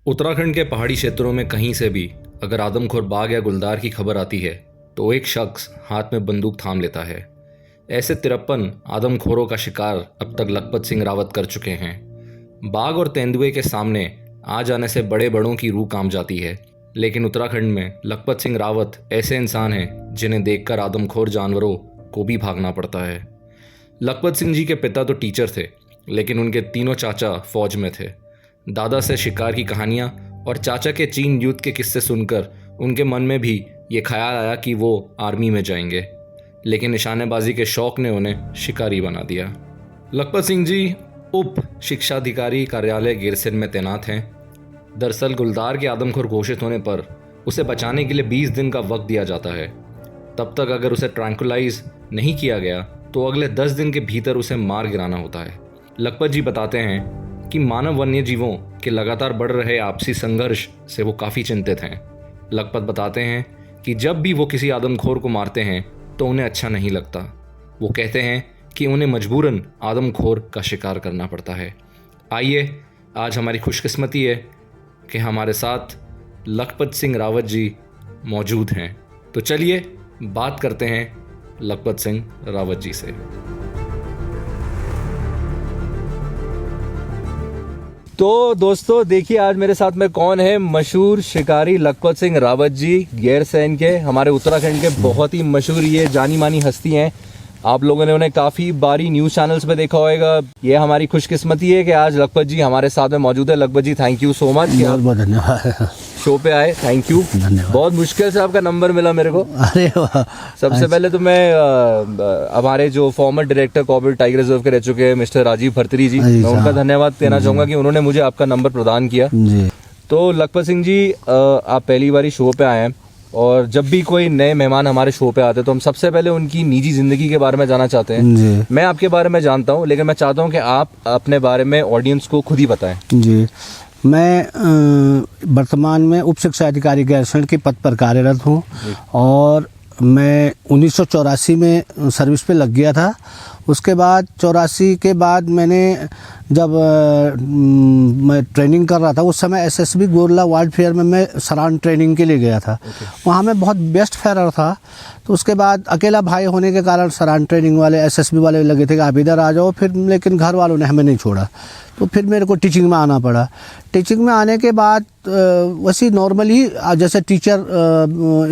उत्तराखंड के पहाड़ी क्षेत्रों में कहीं से भी अगर आदमखोर बाघ या गुलदार की खबर आती है तो एक शख्स हाथ में बंदूक थाम लेता है। ऐसे 53 आदमखोरों का शिकार अब तक लखपत सिंह रावत कर चुके हैं। बाघ और तेंदुए के सामने आ जाने से बड़े बड़ों की रूह कांप जाती है, लेकिन उत्तराखंड में लखपत सिंह रावत ऐसे इंसान हैं जिन्हें देखकर आदमखोर जानवरों को भी भागना पड़ता है। लखपत सिंह जी के पिता तो टीचर थे, लेकिन उनके तीनों चाचा फौज में थे। दादा से शिकार की कहानियाँ और चाचा के चीन युद्ध के किस्से सुनकर उनके मन में भी ये ख्याल आया कि वो आर्मी में जाएंगे, लेकिन निशानेबाजी के शौक ने उन्हें शिकारी बना दिया। लखपत सिंह जी उप शिक्षाधिकारी कार्यालय गिरसिन में तैनात हैं। दरअसल गुलदार के आदमखोर घोषित होने पर उसे बचाने के लिए 20 दिन का वक्त दिया जाता है। तब तक अगर उसे ट्रैंकुलाइज नहीं किया गया तो अगले 10 दिन के भीतर उसे मार गिराना होता है। लखपत जी बताते हैं कि मानव वन्य जीवों के लगातार बढ़ रहे आपसी संघर्ष से वो काफ़ी चिंतित हैं। लखपत बताते हैं कि जब भी वो किसी आदमखोर को मारते हैं तो उन्हें अच्छा नहीं लगता। वो कहते हैं कि उन्हें मजबूरन आदमखोर का शिकार करना पड़ता है। आइए, आज हमारी खुशकिस्मती है कि हमारे साथ लखपत सिंह रावत जी मौजूद हैं। तो चलिए बात करते हैं लखपत सिंह रावत जी से। तो दोस्तों देखिए, आज मेरे साथ में कौन है, मशहूर शिकारी लखपत सिंह रावत जी, गैरसैंण के, हमारे उत्तराखंड के बहुत ही मशहूर ये जानी मानी हस्ती हैं। आप लोगों ने उन्हें काफ़ी बारी न्यूज़ चैनल्स पे देखा होगा। ये हमारी खुशकिस्मती है कि आज लखपत जी हमारे साथ में मौजूद है। लखपत जी, थैंक यू सो मच, बहुत बहुत धन्यवाद, शो पे आए। थैंक यू, धन्यवाद। बहुत मुश्किल से आपका नंबर मिला मेरे को। अरे वाह। सबसे पहले तो मैं हमारे जो farmer director Corbett tiger reserve के रह चुके हैं मिस्टर राजीव भरतरी जी, मैं उनका धन्यवाद देना चाहूँगा कि उन्होंने मुझे आपका नंबर प्रदान किया जी। तो लखपत सिंह जी, आप पहली बारी शो पे आए हैं और जब भी कोई नए मेहमान हमारे शो पे आते हैं तो हम सबसे पहले उनकी निजी जिंदगी के बारे में जानना चाहते हैं जी। मैं आपके बारे में जानता हूँ, लेकिन मैं चाहता हूँ कि आप अपने बारे में ऑडियंस को खुद ही बताएं। जी, मैं वर्तमान में उप शिक्षा अधिकारी गैरसैंण के पद पर कार्यरत हूँ और मैं 1984 में सर्विस पे लग गया था। उसके बाद 84 के बाद मैंने जब मैं ट्रेनिंग कर रहा था, उस समय एसएसबी गोरला वार्ड फेयर में मैं सरान ट्रेनिंग के लिए गया था। वहाँ मैं बहुत बेस्ट फेयर था। तो उसके बाद अकेला भाई होने के कारण सरान ट्रेनिंग वाले एसएसबी वाले लगे थे कि आप इधर आ जाओ, फिर लेकिन घर वालों ने हमें नहीं छोड़ा। तो फिर मेरे को टीचिंग में आना पड़ा। टीचिंग में आने के बाद वैसे नॉर्मली जैसे टीचर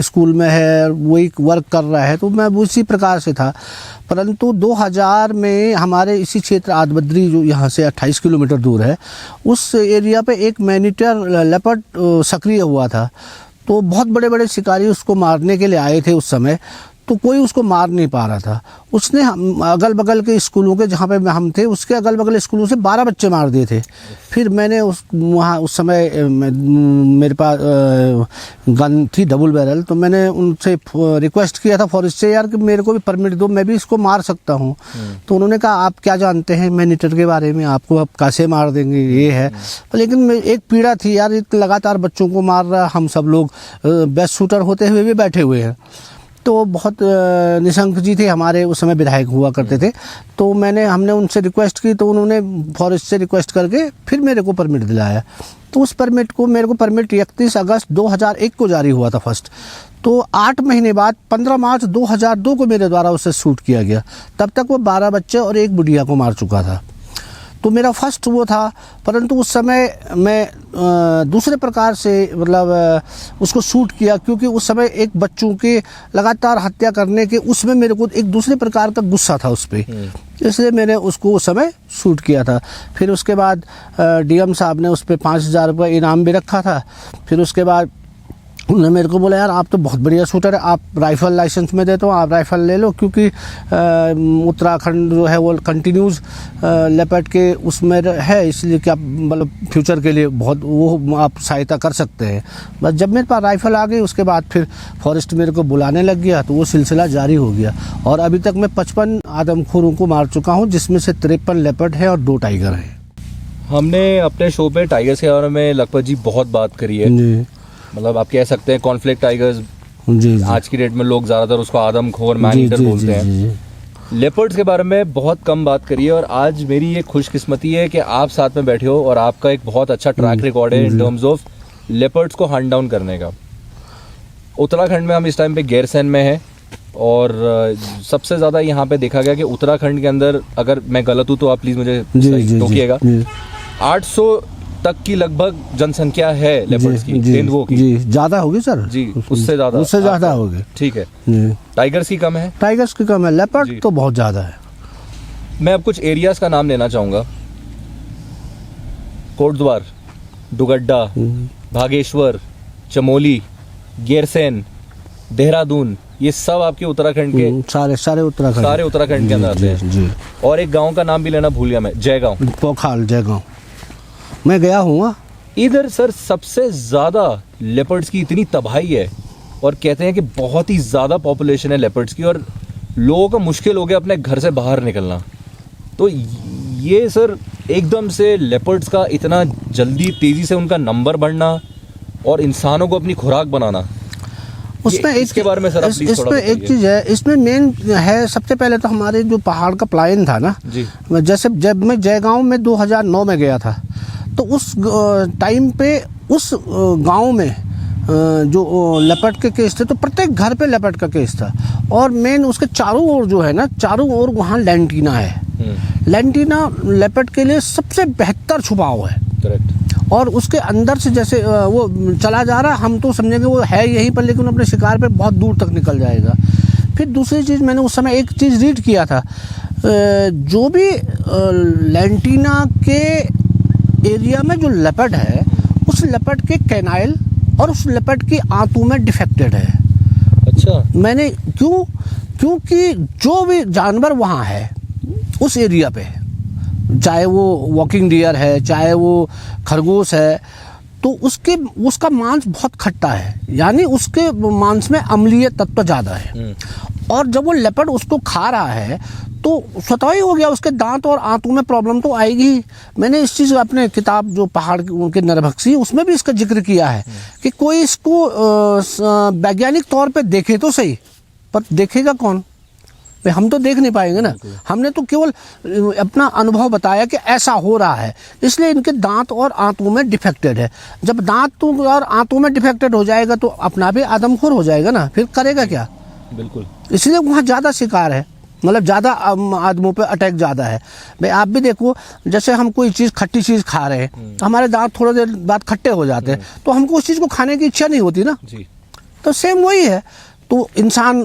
स्कूल में है वही वर्क कर रहा है, तो मैं उसी प्रकार से था। परंतु 2000 में हमारे इसी क्षेत्र आदबद्री, जो यहाँ से 28 किलोमीटर दूर है, उस एरिया पे एक मैनीटर लेपर्ड सक्रिय हुआ था। तो बहुत बड़े बड़े शिकारी उसको मारने के लिए आए थे उस समय, तो कोई उसको मार नहीं पा रहा था। उसने अगल बगल के स्कूलों के, जहाँ पे हम थे उसके अगल बगल स्कूलों से 12 बच्चे मार दिए थे। फिर मैंने वहाँ उस समय मेरे पास गन थी डबल बैरल, तो मैंने उनसे रिक्वेस्ट किया था फॉरेस्ट से, यार कि मेरे को भी परमिट दो, मैं भी इसको मार सकता हूँ। तो उन्होंने कहा आप क्या जानते हैं मैनीटर के बारे में, आपको आप कैसे मार देंगे, ये है। लेकिन एक पीड़ा थी यार, लगातार बच्चों को मार रहा, हम सब लोग बेस्ट शूटर होते हुए भी बैठे हुए हैं। तो बहुत निशंक जी थे हमारे, उस समय विधायक हुआ करते थे। तो हमने उनसे रिक्वेस्ट की, तो उन्होंने फॉरेस्ट से रिक्वेस्ट करके फिर मेरे को परमिट दिलाया। तो उस परमिट को, मेरे को परमिट 31 अगस्त 2001 को जारी हुआ था फर्स्ट। तो 8 महीने बाद 15 मार्च 2002 को मेरे द्वारा उसे शूट किया गया। तब तक वो 12 बच्चे और एक बुढ़िया को मार चुका था। तो मेरा फर्स्ट वो था। परंतु उस समय मैं दूसरे प्रकार से मतलब उसको शूट किया, क्योंकि उस समय एक बच्चों के लगातार हत्या करने के, उसमें मेरे को एक दूसरे प्रकार का गुस्सा था उस पर, इसलिए मैंने उसको उस समय शूट किया था। फिर उसके बाद डीएम साहब ने उस पर 5000 रुपये इनाम भी रखा था। फिर उसके बाद उन्होंने मेरे को बोला, यार आप तो बहुत बढ़िया शूटर है, आप राइफ़ल लाइसेंस में देता हूँ, आप राइफ़ल ले लो, क्योंकि उत्तराखंड जो है वो कंटिन्यूज़ लेपर्ड के उसमें है, इसलिए कि आप मतलब फ्यूचर के लिए बहुत वो आप सहायता कर सकते हैं। बस जब मेरे पास राइफ़ल आ गई, उसके बाद फिर फॉरेस्ट मेरे को बुलाने लग गया, तो वो सिलसिला जारी हो गया। और अभी तक मैं 55 आदमखोरों को मार चुका हूँ, जिसमें से 53 लेपर्ड है और 2 टाइगर हैं। हमने अपने शो पे टाइगर्स के बारे में लखपत जी बहुत बात करी है जी। मतलब आप कह सकते हैं कॉन्फ्लिक्ट टाइगर्स, जी। आज की डेट में लोग ज़्यादातर उसको आदमखोर मैनीटर बोलते हैं। लेपर्ड्स के बारे में बहुत कम बात करी है और आज मेरी ये खुशकिस्मती है कि आप साथ में बैठे हो और आपका एक बहुत अच्छा ट्रैक रिकॉर्ड है इन टर्म्स ऑफ लेपर्ड्स को हंट डाउन करने का। उत्तराखंड में हम इस टाइम पे गैरसैंण में हैं और सबसे ज़्यादा यहाँ पे देखा गया कि उत्तराखंड के अंदर, अगर मैं गलत हूँ तो आप प्लीज़ मुझे टोकिएगा, 800 तक की लगभग जनसंख्या है लेपर्ड्स की, तेंदुओं की। जी ज़्यादा होगी सर जी, उससे ज़्यादा होगी। ठीक है। टाइगर्स की कम है? टाइगर्स की कम है, लेपर्ड तो बहुत ज़्यादा है। मैं अब कुछ एरियाज का नाम लेना चाहूँगा। कोटद्वार, डुगड्डा, बागेश्वर, चमोली, गैरसैंण, देहरादून, ये सब आपके उत्तराखंड के सारे उत्तराखंड के अंदर आते हैं। और एक गांव का नाम भी लेना भूल गया मैं, जयगांव। पोखाल जयगांव मैं गया हूँ। इधर सर सबसे ज़्यादा लेपर्ड्स की इतनी तबाही है और कहते हैं कि बहुत ही ज़्यादा पॉपुलेशन है लेपर्ड्स की और लोगों का मुश्किल हो गया अपने घर से बाहर निकलना। तो ये सर एकदम से लेपर्ड्स का इतना जल्दी तेज़ी से उनका नंबर बढ़ना और इंसानों को अपनी खुराक बनाना, उसमें इसके बारे में सर इसमें एक चीज़ है, इसमें मेन है सबसे पहले तो हमारे जो पहाड़ का प्लान था ना जी, जैसे जब मैं जयगांव में 2009 में गया था तो उस टाइम पे उस गांव में जो लेपर्ड के केस थे तो प्रत्येक घर पे लेपर्ड का केस था और मेन उसके चारों ओर जो है ना, चारों ओर वहाँ लैंटीना है। लैंटीना लेपर्ड के लिए सबसे बेहतर छुपाव है। करेक्ट। और उसके अंदर से जैसे वो चला जा रहा, हम तो समझेंगे वो है यहीं पर, लेकिन अपने शिकार पे बहुत दूर तक निकल जाएगा। फिर दूसरी चीज़ मैंने उस समय एक चीज़ रीड किया था, जो भी लैंटीना के एरिया में जो लेपर्ड है उस लेपर्ड के कैनाइल और उस लेपर्ड की आंतों में डिफेक्टेड है। अच्छा। मैंने क्योंकि जो भी जानवर वहाँ है उस एरिया पे, चाहे वो वॉकिंग डियर है, चाहे वो खरगोश है, तो उसका मांस बहुत खट्टा है, यानी उसके मांस में अम्लीय तत्व ज़्यादा है। और जब वो लेपर्ड उसको खा रहा है तो स्वतः ही हो गया, उसके दांत और आंतों में प्रॉब्लम तो आएगी ही। मैंने इस चीज़ अपने किताब जो पहाड़ के नरभक्षी उसमें भी इसका जिक्र किया है कि कोई इसको वैज्ञानिक तौर पे देखे तो सही, पर देखेगा कौन? हम तो देख नहीं पाएंगे ना, हमने तो केवल अपना अनुभव बताया कि ऐसा हो रहा है, इसलिए इनके दांत और आंतों में डिफेक्टेड है। जब दांत और आंतों में डिफेक्टेड हो जाएगा तो अपना भी आदमखोर हो जाएगा ना, फिर करेगा क्या? बिल्कुल। इसलिए वहाँ ज़्यादा शिकार है, मतलब ज़्यादा आदमों पे अटैक ज़्यादा है। भाई आप भी देखो, जैसे हम कोई चीज़ खट्टी चीज़ खा रहे हैं तो हमारे दांत थोड़ी देर बाद खट्टे हो जाते हैं, तो हमको उस चीज़ को खाने की इच्छा नहीं होती ना जी। तो सेम वही है। तो इंसान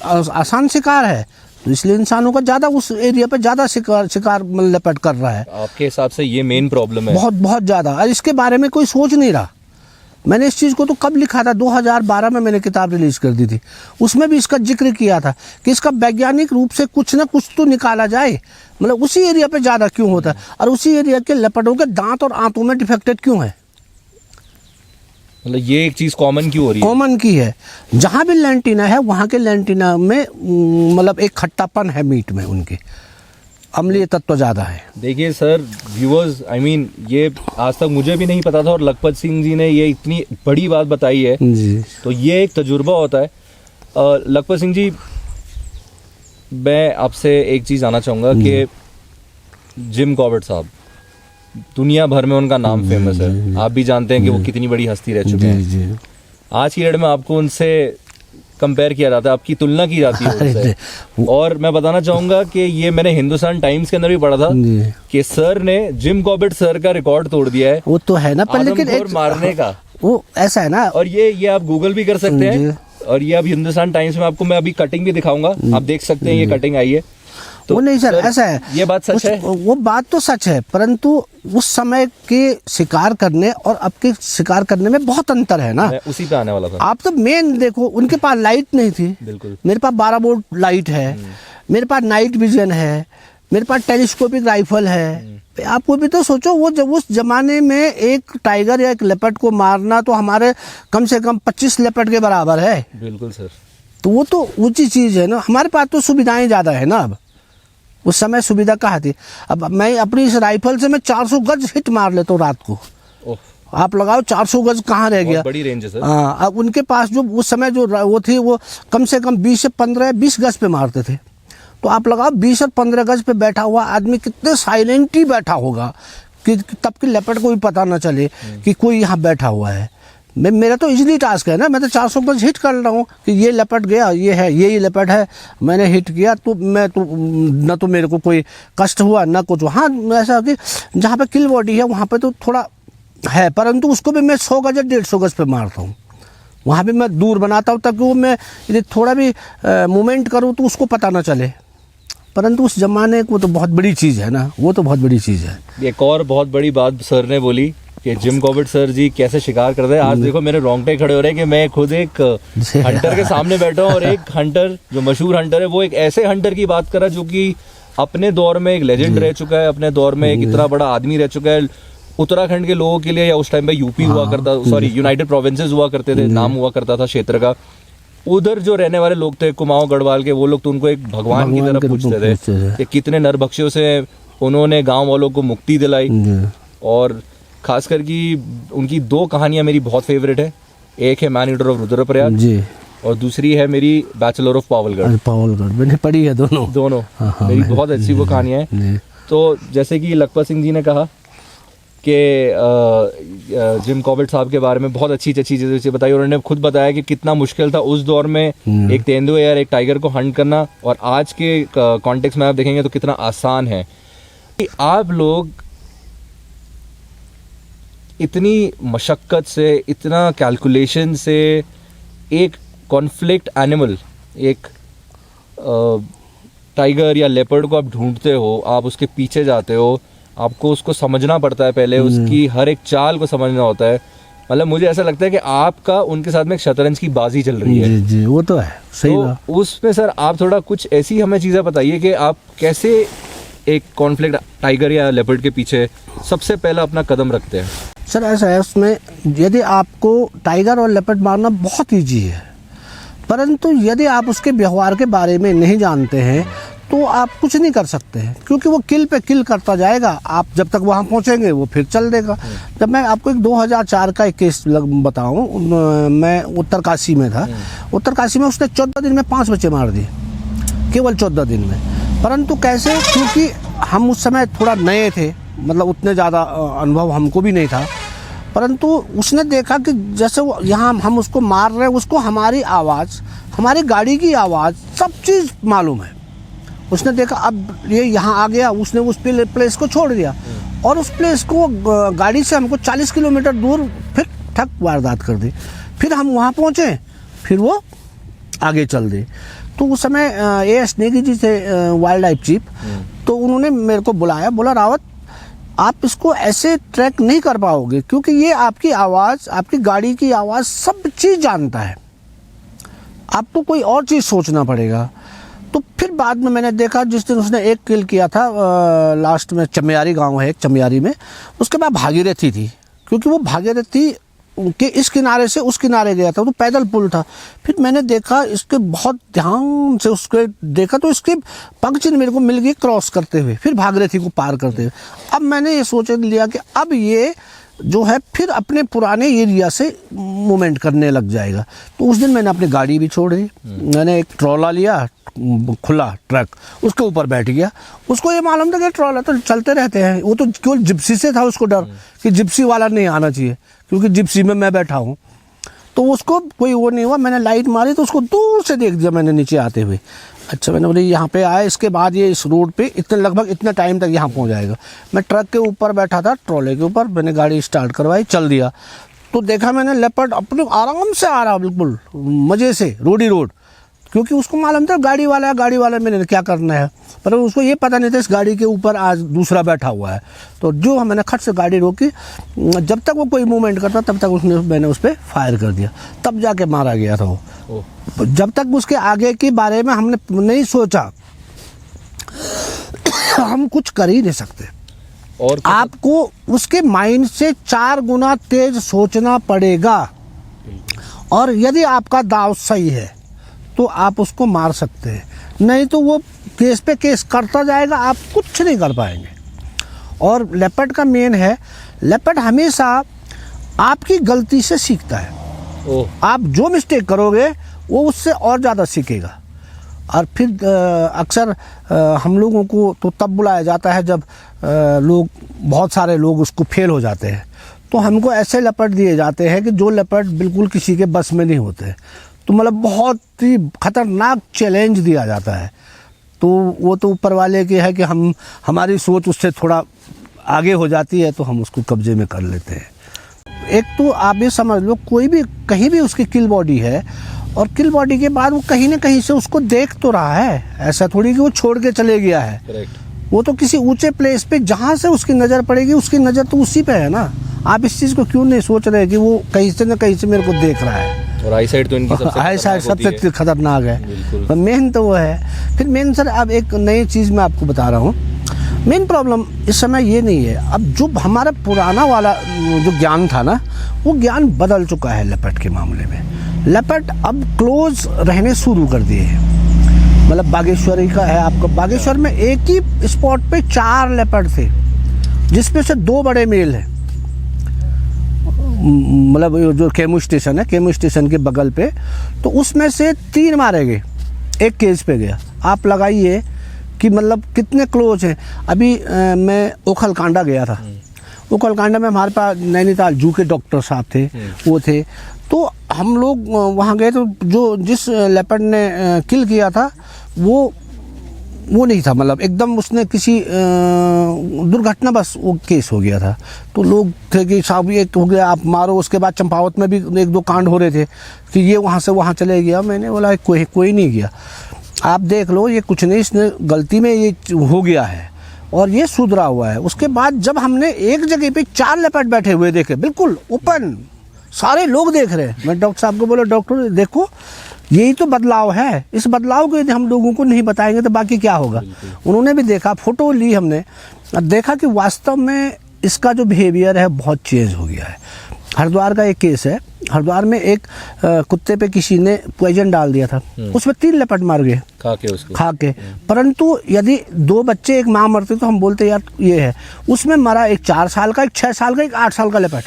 आसान शिकार है, तो इसलिए इंसानों का ज़्यादा उस एरिया पे ज़्यादा शिकार लेपर्ड कर रहा है। आपके हिसाब से ये मेन प्रॉब्लम है? बहुत ज़्यादा। और इसके बारे में कोई सोच नहीं रहा। मैंने इस चीज़ को तो कब लिखा था, 2012 में मैंने किताब रिलीज़ कर दी थी, उसमें भी इसका जिक्र किया था कि इसका वैज्ञानिक रूप से कुछ ना कुछ तो निकाला जाए, मतलब उसी एरिया पे ज़्यादा क्यों होता है और उसी एरिया के लेपर्डों के दांत और आंतों में डिफेक्टेड क्यों है, मतलब ये एक चीज़ कॉमन क्यों हो रही है? कॉमन की है। जहाँ भी लैंटीना है वहाँ के लैंटीना में मतलब एक खट्टापन है, मीट में उनके अम्लीय तत्व ज़्यादा है। देखिए सर, व्यूअर्स, आई मीन ये आज तक मुझे भी नहीं पता था और लखपत सिंह जी ने ये इतनी बड़ी बात बताई है जी। तो ये एक तजुर्बा होता है। लखपत सिंह जी, मैं आपसे एक चीज़ आना चाहूँगा कि जिम कॉर्बेट साहब, दुनिया भर में उनका नाम फेमस है, आप भी जानते हैं कि वो कितनी बड़ी हस्ती रह चुके हैं। आज की डेट में आपको उनसे कंपेयर किया जाता है, आपकी तुलना की जाती है उनसे। और मैं बताना चाहूंगा कि ये मैंने हिंदुस्तान टाइम्स के अंदर भी पढ़ा था कि सर ने जिम कॉर्बेट सर का रिकॉर्ड तोड़ दिया है। वो तो है ना, पर लेकिन मारने का वो ऐसा है ना, और ये आप गूगल भी कर सकते हैं और ये अब हिंदुस्तान टाइम्स में आपको मैं अभी कटिंग भी दिखाऊंगा, आप देख सकते हैं ये कटिंग आई है। तो वो नहीं सर, ऐसा है, ये बात सच है, वो बात तो सच है, परंतु उस समय के शिकार करने और अब के शिकार करने में बहुत अंतर है ना। मैं उसी पे आने वाला था। आप तो मेन देखो, उनके पास लाइट नहीं थी, बिल्कुल। मेरे पास 12 वोल्ट लाइट है, मेरे पास नाइट विजन है, मेरे पास टेलीस्कोपिक राइफल है। आपको भी तो सोचो, वो जब उस जमाने में एक टाइगर या एक लेपर्ड को मारना तो हमारे कम से कम 25 लेपर्ड के बराबर है। बिल्कुल सर। तो वो तो ऊंची चीज है ना। हमारे पास तो सुविधाएं ज्यादा है ना। अब उस समय सुविधा कहाँ थी। अब मैं अपनी इस राइफल से मैं 400 गज हिट मार लेता हूँ रात को। आप लगाओ 400 गज कहाँ रह गया। बड़ी रेंज है सर। हाँ, अब उनके पास जो उस समय जो वो थी वो कम से कम 20 से 15 20 गज पे मारते थे। तो आप लगाओ 20 और 15 गज पे बैठा हुआ आदमी कितने साइलेंटली बैठा होगा कि तब की लेपर्ड को भी पता ना चले कि कोई यहाँ बैठा हुआ है। मेरा तो इजीली टास्क है ना, मैं तो 400 गज हिट कर रहा हूँ कि ये लेपर्ड गया, ये है, ये लेपर्ड है, मैंने हिट किया, तो मैं तो ना तो मेरे को कोई कष्ट हुआ ना कुछ। हाँ ऐसा कि जहाँ पे किल बॉडी है वहाँ पे तो थोड़ा है, परंतु उसको भी मैं 100 गज 150 गज पे मारता हूँ। वहाँ भी मैं दूर बनाता हूँ ताकि वो मैं यदि थोड़ा भी मूवमेंट करूँ तो उसको पता ना चले। परंतु उस जमाने को तो बहुत बड़ी चीज़ है ना, वो तो बहुत बड़ी चीज़ है। एक और बहुत बड़ी बात सर ने बोली कि जिम कॉर्बेट सर जी कैसे शिकार करते हैं। आज देखो मेरे रोंगटे खड़े हो रहे हैं कि मैं खुद एक हंटर के सामने बैठा हूँ और एक हंटर जो मशहूर हंटर है वो एक ऐसे हंटर की बात कर रहा है जो कि अपने दौर में एक लेजेंड रह चुका है, अपने दौर में एक इतना बड़ा आदमी रह चुका है। उत्तराखंड के लोगों के लिए या उस टाइम पे यूपी हुआ करता, सॉरी यूनाइटेड प्रोविंसेस हुआ करते थे, नाम हुआ करता था क्षेत्र का। उधर जो रहने वाले लोग थे कुमाऊं गढ़वाल के, वो लोग तो उनको एक भगवान की तरह पूछते थे कि कितने नरभक्षियों से उन्होंने गांव वालों को मुक्ति दिलाई। और खासकर की उनकी 2 कहानियां मेरी बहुत फेवरेट है। एक है मैन ईटर ऑफ रुद्रप्रयाग और दूसरी है मेरी बैचलर ऑफ पावलगढ़। मैंने पढ़ी है दोनों। मेरी बहुत अच्छी वो कहानियां हैं। तो जैसे कि लखपत सिंह जी ने कहा कि जिम कॉर्बेट साहब के बारे में बहुत अच्छी चीज़ें बताई। उन्होंने खुद बताया कि कितना मुश्किल था उस दौर में एक तेंदुए या एक टाइगर को हंट करना, और आज के कॉन्टेक्स्ट में आप देखेंगे तो कितना आसान है। कि आप लोग इतनी मशक्क़त से, इतना कैलकुलेशन से एक कॉन्फ्लिक्ट एनिमल, एक टाइगर या लेपर्ड को आप ढूंढते हो, आप उसके पीछे जाते हो, आपको उसको समझना पड़ता है, पहले उसकी हर एक चाल को समझना होता है। मतलब मुझे ऐसा लगता है कि आपका उनके साथ में एक शतरंज की बाजी चल रही है। जी वो तो है, सही बात। तो उसमें सर आप थोड़ा कुछ ऐसी हमें चीज़ें बताइए कि आप कैसे एक कॉन्फ्लिक्ट टाइगर या लेपर्ड के पीछे सबसे पहला अपना कदम रखते हैं। सर ऐसा है, उसमें यदि आपको टाइगर और लेपर्ड मारना बहुत ईजी है, परंतु यदि आप उसके व्यवहार के बारे में नहीं जानते हैं तो आप कुछ नहीं कर सकते हैं, क्योंकि वो किल पे किल करता जाएगा। आप जब तक वहाँ पहुँचेंगे वो फिर चल देगा। जब मैं आपको एक 2004 का एक केस बताऊँ, मैं उत्तरकाशी में था। उत्तरकाशी में उसने 14 दिन में 5 बच्चे मार दिए, केवल 14 दिन में। परंतु कैसे? क्योंकि हम उस समय थोड़ा नए थे, मतलब उतने ज़्यादा अनुभव हमको भी नहीं था। परंतु उसने देखा कि जैसे वो यहाँ हम उसको मार रहे हैं, उसको हमारी आवाज़, हमारी गाड़ी की आवाज़, सब चीज़ मालूम है। उसने देखा अब ये यहाँ आ गया, उसने उस प्लेस को छोड़ दिया और उस प्लेस को गाड़ी से हमको 40 किलोमीटर दूर फिर ठक वारदात कर दी। फिर हम वहाँ पहुँचे, फिर वो आगे चल दी। तो उस समय एएस नेगी जी थे, वाइल्ड लाइफ चीफ। तो उन्होंने मेरे को बुलाया, बोला रावत आप इसको ऐसे ट्रैक नहीं कर पाओगे, क्योंकि ये आपकी आवाज़, आपकी गाड़ी की आवाज़ सब चीज़ जानता है, आपको कोई और चीज़ सोचना पड़ेगा। तो फिर बाद में मैंने देखा, जिस दिन उसने एक किल किया था लास्ट में, चमियारी गांव है एक, चमियारी में, उसके बाद भागीरथी थी, क्योंकि वो भागीरथी के इस किनारे से उस किनारे गया था, तो पैदल पुल था। फिर मैंने देखा, इसके बहुत ध्यान से उसके देखा तो इसके पग चिन्ह मेरे को मिल गए क्रॉस करते हुए, फिर भागीरथी को पार करते हुए। अब मैंने ये सोच लिया कि अब ये जो है फिर अपने पुराने एरिया से मूवमेंट करने लग जाएगा। तो उस दिन मैंने अपनी गाड़ी भी छोड़ दी, मैंने एक ट्रॉला लिया, खुला ट्रक, उसके ऊपर बैठ गया। उसको ये मालूम था कि ट्रॉला तो चलते रहते हैं, वो तो केवल जिप्सी से था उसको डर कि जिप्सी वाला नहीं आना चाहिए, क्योंकि जिप्सी में मैं बैठा हूँ। तो उसको कोई वो नहीं हुआ, मैंने लाइट मारी तो उसको दूर से देख दिया मैंने नीचे आते हुए। अच्छा, मैंने बोले यहाँ पे आए, इसके बाद ये इस रोड पे इतने लगभग इतने टाइम तक यहाँ पहुँच जाएगा। मैं ट्रक के ऊपर बैठा था, ट्रॉले के ऊपर, मैंने गाड़ी स्टार्ट करवाई, चल दिया। तो देखा मैंने लेपर्ड अपने आराम से आ रहा, बिल्कुल मज़े से, रोडी रोड, क्योंकि उसको मालूम था गाड़ी वाला है, गाड़ी वाला मैंने क्या करना है, पर उसको ये पता नहीं था इस गाड़ी के ऊपर आज दूसरा बैठा हुआ है। तो जो मैंने खट से गाड़ी रोकी, जब तक वो कोई मूवमेंट करता तब तक मैंने उस पर फायर कर दिया, तब जाके मारा गया था वो। जब तक उसके आगे के बारे में हमने नहीं सोचा, हम कुछ कर ही नहीं सकते। और आपको उसके माइंड से 4 गुना तेज सोचना पड़ेगा, और यदि आपका दाव सही है तो आप उसको मार सकते हैं, नहीं तो वो केस पे केस करता जाएगा, आप कुछ नहीं कर पाएंगे। और लेपर्ड का मेन है, लेपर्ड हमेशा आपकी गलती से सीखता है। आप जो मिस्टेक करोगे वो उससे और ज़्यादा सीखेगा। और फिर अक्सर हम लोगों को तो तब बुलाया जाता है जब लोग बहुत सारे लोग उसको फेल हो जाते हैं, तो हमको ऐसे लेपर्ड दिए जाते हैं कि जो लेपर्ड बिल्कुल किसी के बस में नहीं होते। तो मतलब बहुत ही खतरनाक चैलेंज दिया जाता है। तो वो तो ऊपर वाले की है कि हमारी सोच उससे थोड़ा आगे हो जाती है, तो हम उसको कब्जे में कर लेते हैं। एक तो आप ये समझ लो, कोई भी कहीं भी उसकी किल बॉडी है, और किल बॉडी के बाद वो कहीं ना कहीं से उसको देख तो रहा है, ऐसा थोड़ी कि वो छोड़ के चले गया है। करेक्ट। वो तो किसी ऊंचे प्लेस पे जहाँ से उसकी नज़र पड़ेगी, उसकी नज़र तो उसी पे है ना। आप इस चीज़ को क्यों नहीं सोच रहे कि वो कहीं से न कहीं से मेरे को देख रहा है। और आई साइड तो इनकी सबसे खतरनाक है, मेन तो वो है। फिर मेन सर, अब एक नई चीज़ मैं आपको बता रहा हूँ। मेन प्रॉब्लम इस समय ये नहीं है, अब जो हमारा पुराना वाला जो ज्ञान था ना, वो ज्ञान बदल चुका है लेपर्ड के मामले में। लेपर्ड अब क्लोज रहने शुरू कर दिए हैं। मतलब बागेश्वरी का है आपका, बागेश्वर में एक ही स्पॉट पे 4 लेपर्ड थे, जिसमें से 2 बड़े मेल हैं। मतलब जो केमू स्टेशन है, केमू स्टेशन के बगल पे, तो उसमें से 3 मारे गए, एक केज पे गया। आप लगाइए कि मतलब कितने क्लोज हैं। अभी मैं ओखलकांडा गया था। ओखलकांडा में हमारे पास नैनीताल जू के डॉक्टर साहब थे, वो थे। तो हम लोग वहाँ गए, तो जिस लेपर्ड ने किल किया था वो नहीं था, मतलब एकदम उसने किसी दुर्घटना बस वो केस हो गया था। तो लोग थे कि साहब ये हो गया, आप मारो। उसके बाद चंपावत में भी 1-2 कांड हो रहे थे कि ये वहाँ से वहाँ चले गया। मैंने बोला कोई नहीं गया, आप देख लो, ये कुछ नहीं, इसने गलती में ये हो गया है और ये सुधरा हुआ है। उसके बाद जब हमने एक जगह पे 4 लेपर्ड बैठे हुए देखे, बिल्कुल ओपन, सारे लोग देख रहे हैं। मैं डॉक्टर साहब को बोला, डॉक्टर देखो, यही तो बदलाव है। इस बदलाव को यदि हम लोगों को नहीं बताएंगे तो बाकी क्या होगा। उन्होंने भी देखा, फोटो ली हमने, और देखा कि वास्तव में इसका जो बिहेवियर है बहुत चेंज हो गया है। हरिद्वार का एक केस है, हरिद्वार में एक कुत्ते पे किसी ने पॉइजन डाल दिया था, उसमें 3 लेपर्ड मार गए खा के। परंतु यदि 2 बच्चे एक माँ मरते तो हम बोलते यार ये है। उसमें मरा एक 4 साल का, एक 6 साल का, एक 8 साल का लेपर्ड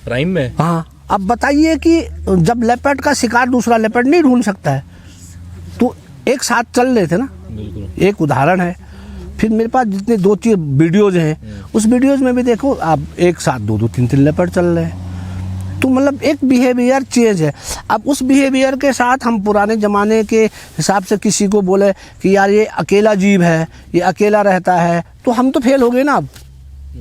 प्राइम में। हाँ, अब बताइए कि जब लेपर्ड का शिकार दूसरा लेपर्ड नहीं ढूंढ सकता है, तो एक साथ चल रहे थे ना। बिल्कुल। एक उदाहरण है। फिर मेरे पास जितने 2-3 वीडियोज हैं, उस वीडियोज में भी देखो आप, एक साथ 2-2, 3-3 लेपर्ड चल रहे हैं। तो मतलब एक बिहेवियर चेंज है। अब उस बिहेवियर के साथ हम पुराने ज़माने के हिसाब से किसी को बोले कि यार ये अकेला जीव है, ये अकेला रहता है, तो हम तो फेल हो गए ना। अब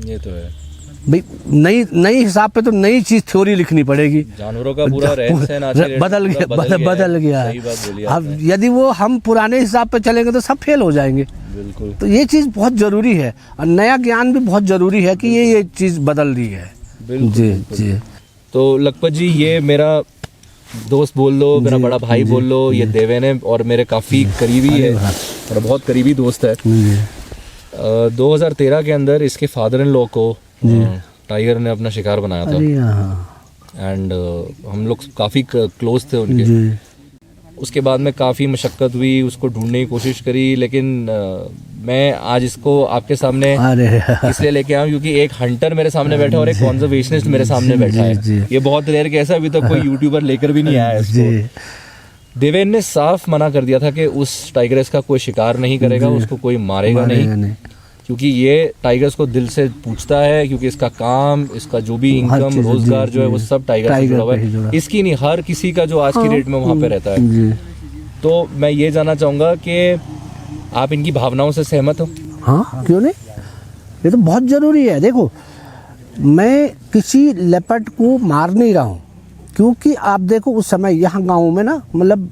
ये तो है भाई, नई हिसाब पे तो नई चीज थ्योरी लिखनी पड़ेगी। जानवरों का पूरा रहन-सहन बदल गया है। अब यदि वो हम पुराने हिसाब पे चलेंगे तो सब फेल हो जाएंगे। बिल्कुल। तो ये चीज बहुत जरूरी है, और नया ज्ञान भी बहुत जरूरी है कि ये चीज बदल रही है। जी। तो लखपत जी, ये मेरा दोस्त बोल लो, मेरा बड़ा भाई बोल लो, ये देवेन है और मेरे काफ़ी करीबी है और बहुत करीबी दोस्त है। 2013 के अंदर इसके फादर इन लॉ को टाइगर ने अपना शिकार बनाया था, एंड हम लोग काफ़ी क्लोज थे उनके। उसके बाद में काफ़ी मशक्क़त हुई, उसको ढूंढने की कोशिश करी, लेकिन मैं आज इसको आपके सामने इसलिए लेके आया क्योंकि एक हंटर मेरे सामने बैठा है और एक कॉन्जर्वेशनिस्ट मेरे सामने बैठा है। ये बहुत रेयर केस है, अभी तक कोई यूट्यूबर लेकर भी नहीं आया है इसको। देवेन ने साफ मना कर दिया था कि उस टाइगर्स का कोई शिकार नहीं करेगा, उसको कोई मारेगा नहीं, क्योंकि ये टाइगर्स को दिल से पूछता है, क्योंकि इसका काम, इसका जो भी इनकम, रोजगार जो है वो सब टाइगर से जुड़ा हुआ है। इसकी नहीं, हर किसी का जो आज की डेट में वहाँ पे रहता है। तो मैं ये जानना चाहूँगा कि आप इनकी भावनाओं से सहमत हो? हाँ, क्यों नहीं, ये तो बहुत ज़रूरी है। देखो, मैं किसी लेपर्ड को मार नहीं रहा हूँ, क्योंकि आप देखो उस समय यहाँ गाँव में ना, मतलब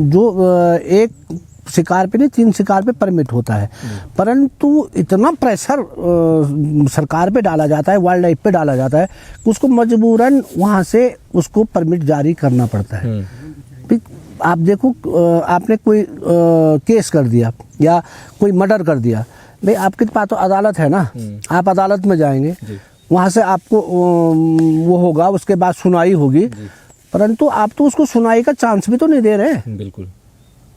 जो एक शिकार पे नहीं 3 शिकार पे परमिट होता है, परंतु इतना प्रेशर सरकार पे डाला जाता है, वाइल्ड लाइफ पे डाला जाता है कि उसको मजबूरन वहाँ से उसको परमिट जारी करना पड़ता है। आप देखो, आपने कोई केस कर दिया या कोई मर्डर कर दिया, भाई आपके पास तो अदालत है ना, आप अदालत में जाएंगे, वहाँ से आपको वो होगा, उसके बाद सुनाई होगी, परंतु आप तो उसको सुनाई का चांस भी तो नहीं दे रहे। बिल्कुल,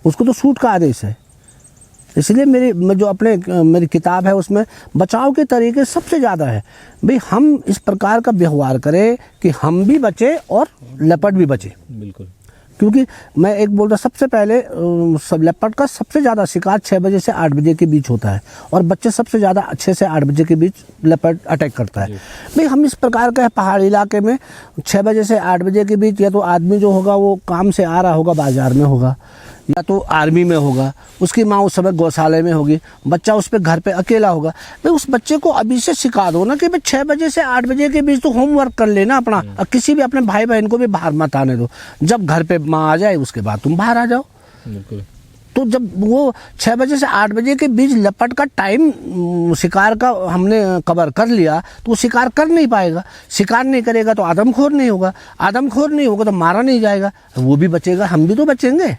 उसको तो सूट का आदेश है। इसलिए मेरी किताब है, उसमें बचाव के तरीके सबसे ज़्यादा है। भाई हम इस प्रकार का व्यवहार करें कि हम भी बचे और लेपर्ड भी बचे। बिल्कुल। क्योंकि मैं एक बोल रहा, सबसे पहले सब लेपर्ड का सबसे ज़्यादा शिकार 6 बजे से 8 बजे के बीच होता है, और बच्चे सबसे ज़्यादा 6 से 8 बजे के बीच लेपर्ड अटैक करता है। भाई हम इस प्रकार का पहाड़ी इलाके में 6 बजे से 8 बजे के बीच, या तो आदमी जो होगा वो काम से आ रहा होगा, बाजार में होगा, या तो आर्मी में होगा, उसकी माँ उस समय गौशाले में होगी, बच्चा उस पर घर पे अकेला होगा। भाई उस बच्चे को अभी से सिखा दो ना कि भाई 6 बजे से 8 बजे के बीच तो होमवर्क कर लेना अपना, और किसी भी अपने भाई बहन को भी बाहर मत आने दो। जब घर पे माँ आ जाए उसके बाद तुम बाहर आ जाओ। बिल्कुल। तो जब वो 6 बजे से 8 बजे के बीच लेपर्ड का टाइम शिकार का हमने कवर कर लिया, तो वो शिकार कर नहीं पाएगा। शिकार नहीं करेगा तो आदमखोर नहीं होगा, आदमखोर नहीं होगा तो मारा नहीं जाएगा, वो भी बचेगा, हम भी तो बचेंगे।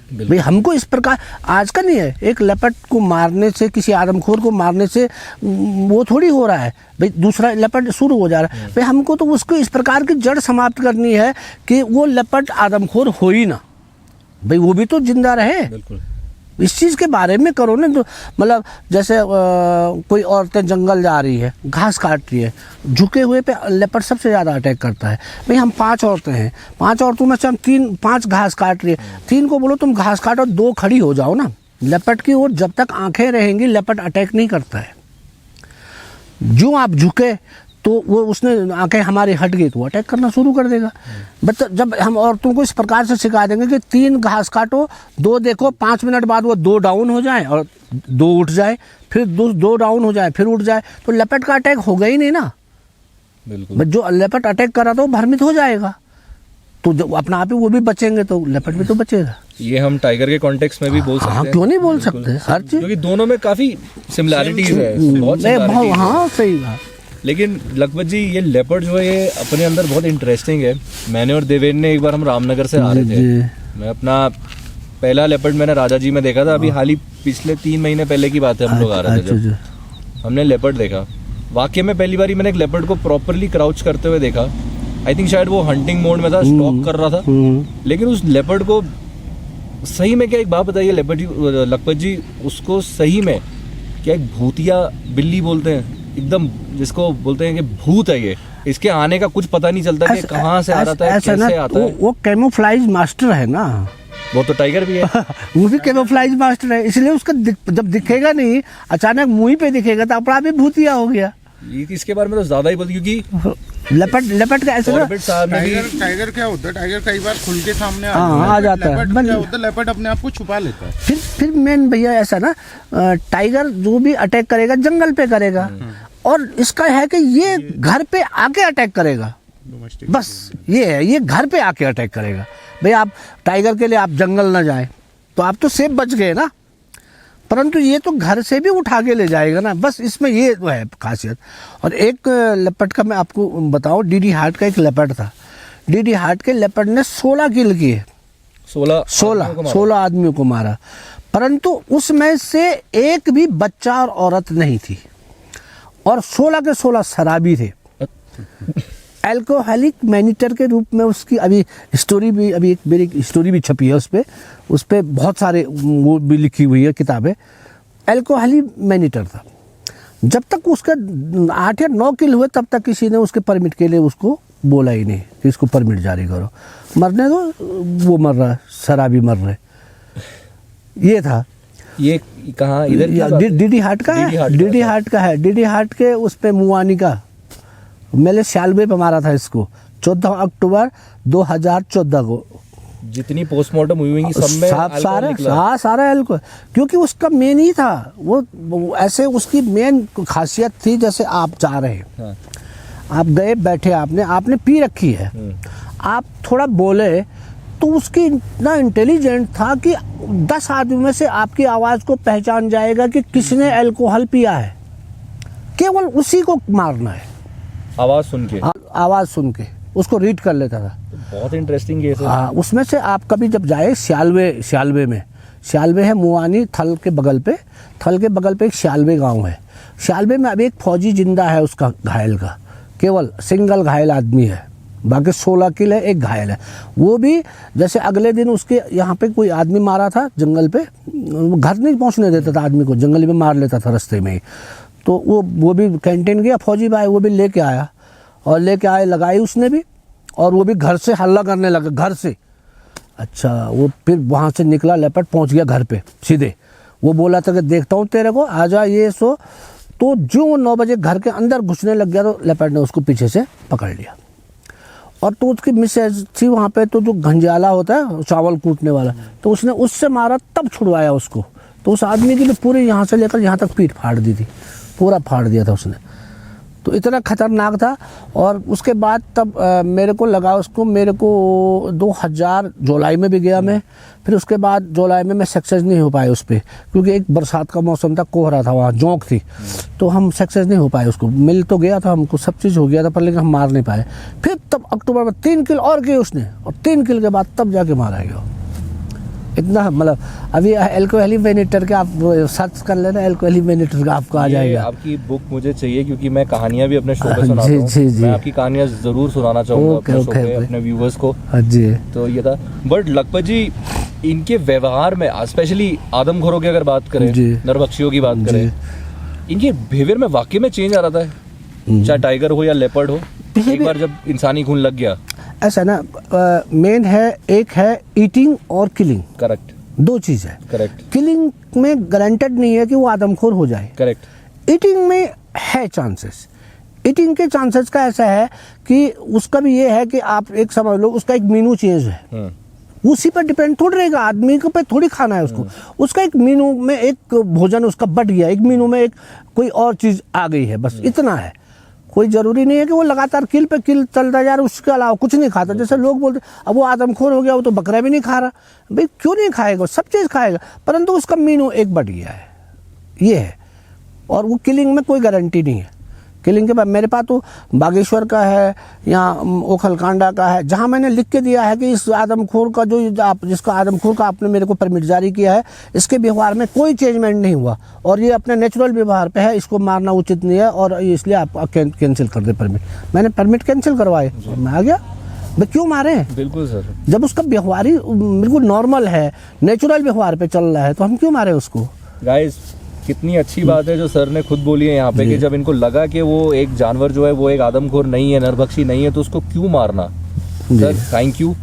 भाई हमको इस प्रकार आज का नहीं है, एक लेपर्ड को मारने से, किसी आदमखोर को मारने से वो थोड़ी हो रहा है भाई दूसरा लेपर्ड शुरू हो जा रहा है। भाई हमको तो उसको इस प्रकार की जड़ समाप्त करनी है कि वो लेपर्ड आदमखोर हो ही ना, भाई वो भी तो जिंदा रहे। बिल्कुल। इस चीज़ के बारे में करो ना। तो मतलब जैसे कोई औरतें जंगल जा रही है, घास काट रही है, झुके हुए पे लेपर्ड सबसे ज़्यादा अटैक करता है। भाई हम 5 औरतें हैं, 5 औरतों में से हम 5 घास काट रही है, 3 को बोलो तुम घास काटो, 2 खड़ी हो जाओ ना। लेपर्ड की ओर जब तक आंखें रहेंगी लेपर्ड अटैक नहीं करता है। जो आप झुके तो वो उसने आंखें हमारी हट गई तो वो अटैक करना शुरू कर देगा। बट जब हम औरतों को इस प्रकार से सिखा देंगे कि 3 घास काटो, 2 देखो, 5 मिनट बाद वो 2 डाउन हो जाए और 2 उठ जाए, फिर 2 डाउन हो जाए, फिर उठ जाए, तो लेपर्ड का अटैक होगा ही नहीं ना। बिल्कुल। बट जो लेपर्ड अटैक करा तो भ्रमित हो जाएगा, तो जब अपना आप ही वो भी बचेंगे तो लेपर्ड भी तो बचेगा। ये हम टाइगर के कॉन्टेक्स्ट में भी बोल सकते हाँ, हैं। क्यों नहीं बोल सकते, हर चीज, क्योंकि दोनों में काफी सिमिलैरिटीज है, बहुत similarities है। हाँ सही बात। लेकिन लखपत जी, ये लेपर्ड जो है ये अपने अंदर बहुत इंटरेस्टिंग है। मैंने और देवेन ने एक बार, हम रामनगर से आ रहे थे, मैं अपना पहला लेपर्ड मैंने राजा जी में देखा था, अभी हाल ही पिछले 3 महीने पहले की बात है, हम लोग आ रहे थे जब हमने लेपर्ड देखा। वाकई में पहली बार मैंने एक लेपर्ड को प्रॉपरली क्राउच करते हुए देखा। आई थिंक शायद वो हंटिंग मोड में था, स्टॉक कर रहा था, लेकिन उस लेपर्ड को सही में, क्या एक बात बताइए लखपत जी, उसको सही में क्या एक भूतिया बिल्ली बोलते हैं, एकदम जिसको बोलते हैं कि भूत है ये, इसके आने का कुछ पता नहीं चलता कि कहाँ से आ रहा था, कैसे आता है। वो कैमोफ्लाइज मास्टर है ना, वो तो टाइगर भी है। वो भी कैमोफ्लाइज मास्टर है, इसलिए उसका जब दिखेगा नहीं, अचानक मुंह पे दिखेगा तो अपना भी भूतिया हो गया। ये इसके बारे में तो ज्यादा ही बोलती, क्योंकि लेपर्ड का ऐसे टाइगर क्या होता है, टाइगर कई बार खुल के सामने आ जाता है। लेपर्ड क्या होता है, लेपर्ड अपने आप को छुपा लेता है। फिर मेन भैया ऐसा ना, टाइगर जो भी अटैक करेगा जंगल पे करेगा, और इसका है कि ये घर पे आके अटैक करेगा, बस ये है, ये घर पे आके अटैक करेगा। भाई आप टाइगर के लिए आप जंगल ना जाए तो आप तो सेफ बच गए ना, परंतु ये तो घर से भी उठा के ले जाएगा ना, बस इसमें ये है खासियत। और एक लेपर्ड का मैं आपको बताऊं, डीडी हार्ट का एक लेपर्ड था। डीडी हार्ट के लेपर्ड ने 16 किल किए, 16 आदमियों को मारा, परंतु उसमें से एक भी बच्चा और औरत नहीं थी, और 16 के 16 शराबी थे। एल्कोहलिक मैनिटर के रूप में उसकी अभी स्टोरी भी, अभी एक मेरी स्टोरी भी छपी है उस पे बहुत सारे वो भी लिखी हुई है किताबें। एल्कोहलिक मैनिटर था, जब तक उसका 8 या 9 किल हुए तब तक किसी ने उसके परमिट के लिए उसको बोला ही नहीं कि इसको परमिट जारी करो, मरने दो, वो मर रहा है, शराबी मर रहे। ये था। ये कहाँ, इधर डीडी हार्ट का है, डीडी हार्ट का है, डीडी हार्ट के उस पे मुआनी का मैंने शालवे पे मारा था इसको 14 अक्टूबर 2014 को। जितनी पोस्टमार्टम हुई होंगी सब में सारा अल्कोहल, क्योंकि उसका मेन ही था वो ऐसे, उसकी मेन खासियत थी, जैसे आप जा रहे हैं, हाँ। आप गए, बैठे, आपने पी रखी है, आप थोड़ा बोले तो उसकी इतना इंटेलिजेंट था कि 10 आदमी में से आपकी आवाज़ को पहचान जाएगा कि किसने अल्कोहल पिया है, केवल उसी को मारना है, आवाज़ सुन के उसको रीड कर लेता था। तो बहुत इंटरेस्टिंग केस है। हाँ, उसमें से आप कभी जब जाए शालवे है, मुआनी थल के बगल पे एक शालवे गांव है। शालवे में अभी एक फौजी जिंदा है, उसका घायल का केवल सिंगल घायल आदमी है, बाकी 16 किल है, एक घायल है। वो भी जैसे अगले दिन उसके यहाँ पे कोई आदमी मारा था जंगल पे, घर नहीं पहुँचने देता था आदमी को, जंगल में मार लेता था रास्ते में ही। तो वो भी कैंटीन गया, फौजी भाई वो भी लेके आया, और लेके आए, लगाई उसने भी, और वो भी घर से हल्ला करने लगा, घर से अच्छा, वो फिर वहाँ से निकला लेपर्ड, पहुँच गया घर पे सीधे। वो बोला था कि देखता हूँ तेरे को, आ जा ये सो। तो जो 9 बजे घर के अंदर घुसने लग गया तो लेपर्ड ने उसको पीछे से पकड़ लिया। और तो उसकी मिसेज थी वहाँ पे, तो जो घंजाला होता है चावल कूटने वाला, तो उसने उससे मारा, तब छुड़वाया उसको। तो उस आदमी की भी पूरी यहाँ से लेकर यहाँ तक पीठ फाड़ दी थी, पूरा फाड़ दिया था उसने। तो इतना खतरनाक था। और उसके बाद तब मेरे को लगा उसको, मेरे को 2000 जुलाई में भी गया मैं। फिर उसके बाद जुलाई में मैं सक्सेस नहीं हो पाए उस पर, क्योंकि एक बरसात का मौसम था, कोहरा था, वहाँ जोंक थी, तो हम सक्सेस नहीं हो पाए उसको। मिल तो गया था हमको, सब चीज़ हो गया था, पर लेकिन हम मार नहीं पाए। फिर तब अक्टूबर में 3 किल और किए उसने, और 3 किल के बाद तब जाके मारा गया। इतना मतलब, अभी एल्को एलिमिनेटर के आप सर्च कर लेना, एल्को एलिमिनेटर का आपको आ जाएगा। आपकी बुक मुझे चाहिए, क्योंकि मैं कहानियां भी अपने शो पे सुनाता जी, हूं। जी, जी। मैं आपकी कहानियां जरूर सुनाना चाहूंगा अपने शो पे, अपने व्यूवर्स को। जी। तो ये था। बट लखपत जी, इनके व्यवहार में, स्पेशली आदमखोरों की अगर बात करें, नरभक्षियों की बात करें, इनके बिहेवियर में वाकई में चेंज आ रहा था, चाहे टाइगर हो या लेपर्ड हो। एक बार जब इंसानी खून लग गया, ऐसा ना, मेन है, एक है ईटिंग और किलिंग। करेक्ट, 2 चीज़ है। करेक्ट। किलिंग में गारंटेड नहीं है कि वो आदमखोर हो जाए। करेक्ट। ईटिंग में है चांसेस। ईटिंग के चांसेस का ऐसा है कि उसका भी ये है कि आप एक समझ लो, उसका एक मीनू चेंज है, उसी पर डिपेंड थोड़ी रहेगा, आदमी को पे थोड़ी खाना है उसको। उसका एक मीनू में एक भोजन उसका बढ़ गया, एक मीनू में एक कोई और चीज़ आ गई है, बस इतना है। कोई ज़रूरी नहीं है कि वो लगातार किल पे किल चलता जा रहा है, उसके अलावा कुछ नहीं खाता। जैसे लोग बोलते अब वो आदमखोर हो गया, वो तो बकरा भी नहीं खा रहा। भाई क्यों नहीं खाएगा, सब चीज़ खाएगा, परंतु उसका मीनू एक बढ़ गया है, ये है। और वो किलिंग में कोई गारंटी नहीं है। किलिंग के बाद मेरे पास तो बागेश्वर का है या ओखलकांडा का है, जहाँ मैंने लिख के दिया है कि इस आदमखोर का जो आप जिसका आदमखोर का आपने मेरे को परमिट जारी किया है, इसके व्यवहार में कोई चेंजमेंट नहीं हुआ और ये अपने नेचुरल व्यवहार पे है, इसको मारना उचित नहीं है और इसलिए आप कैंसिल कर दे परमिट। मैंने परमिट कैंसिल करवाए, मैं आ गया। भाई क्यों मारे? बिल्कुल सर। जब उसका व्यवहार ही बिल्कुल नॉर्मल है, नेचुरल व्यवहार पे चल रहा है, तो हम क्यों मारे उसको? गाइस, कितनी अच्छी बात है जो सर ने खुद बोली है यहाँ पे कि जब इनको लगा कि वो एक जानवर जो है वो एक आदमखोर नहीं है, नरभक्षी नहीं है, तो उसको क्यों मारना। सर थैंक यू,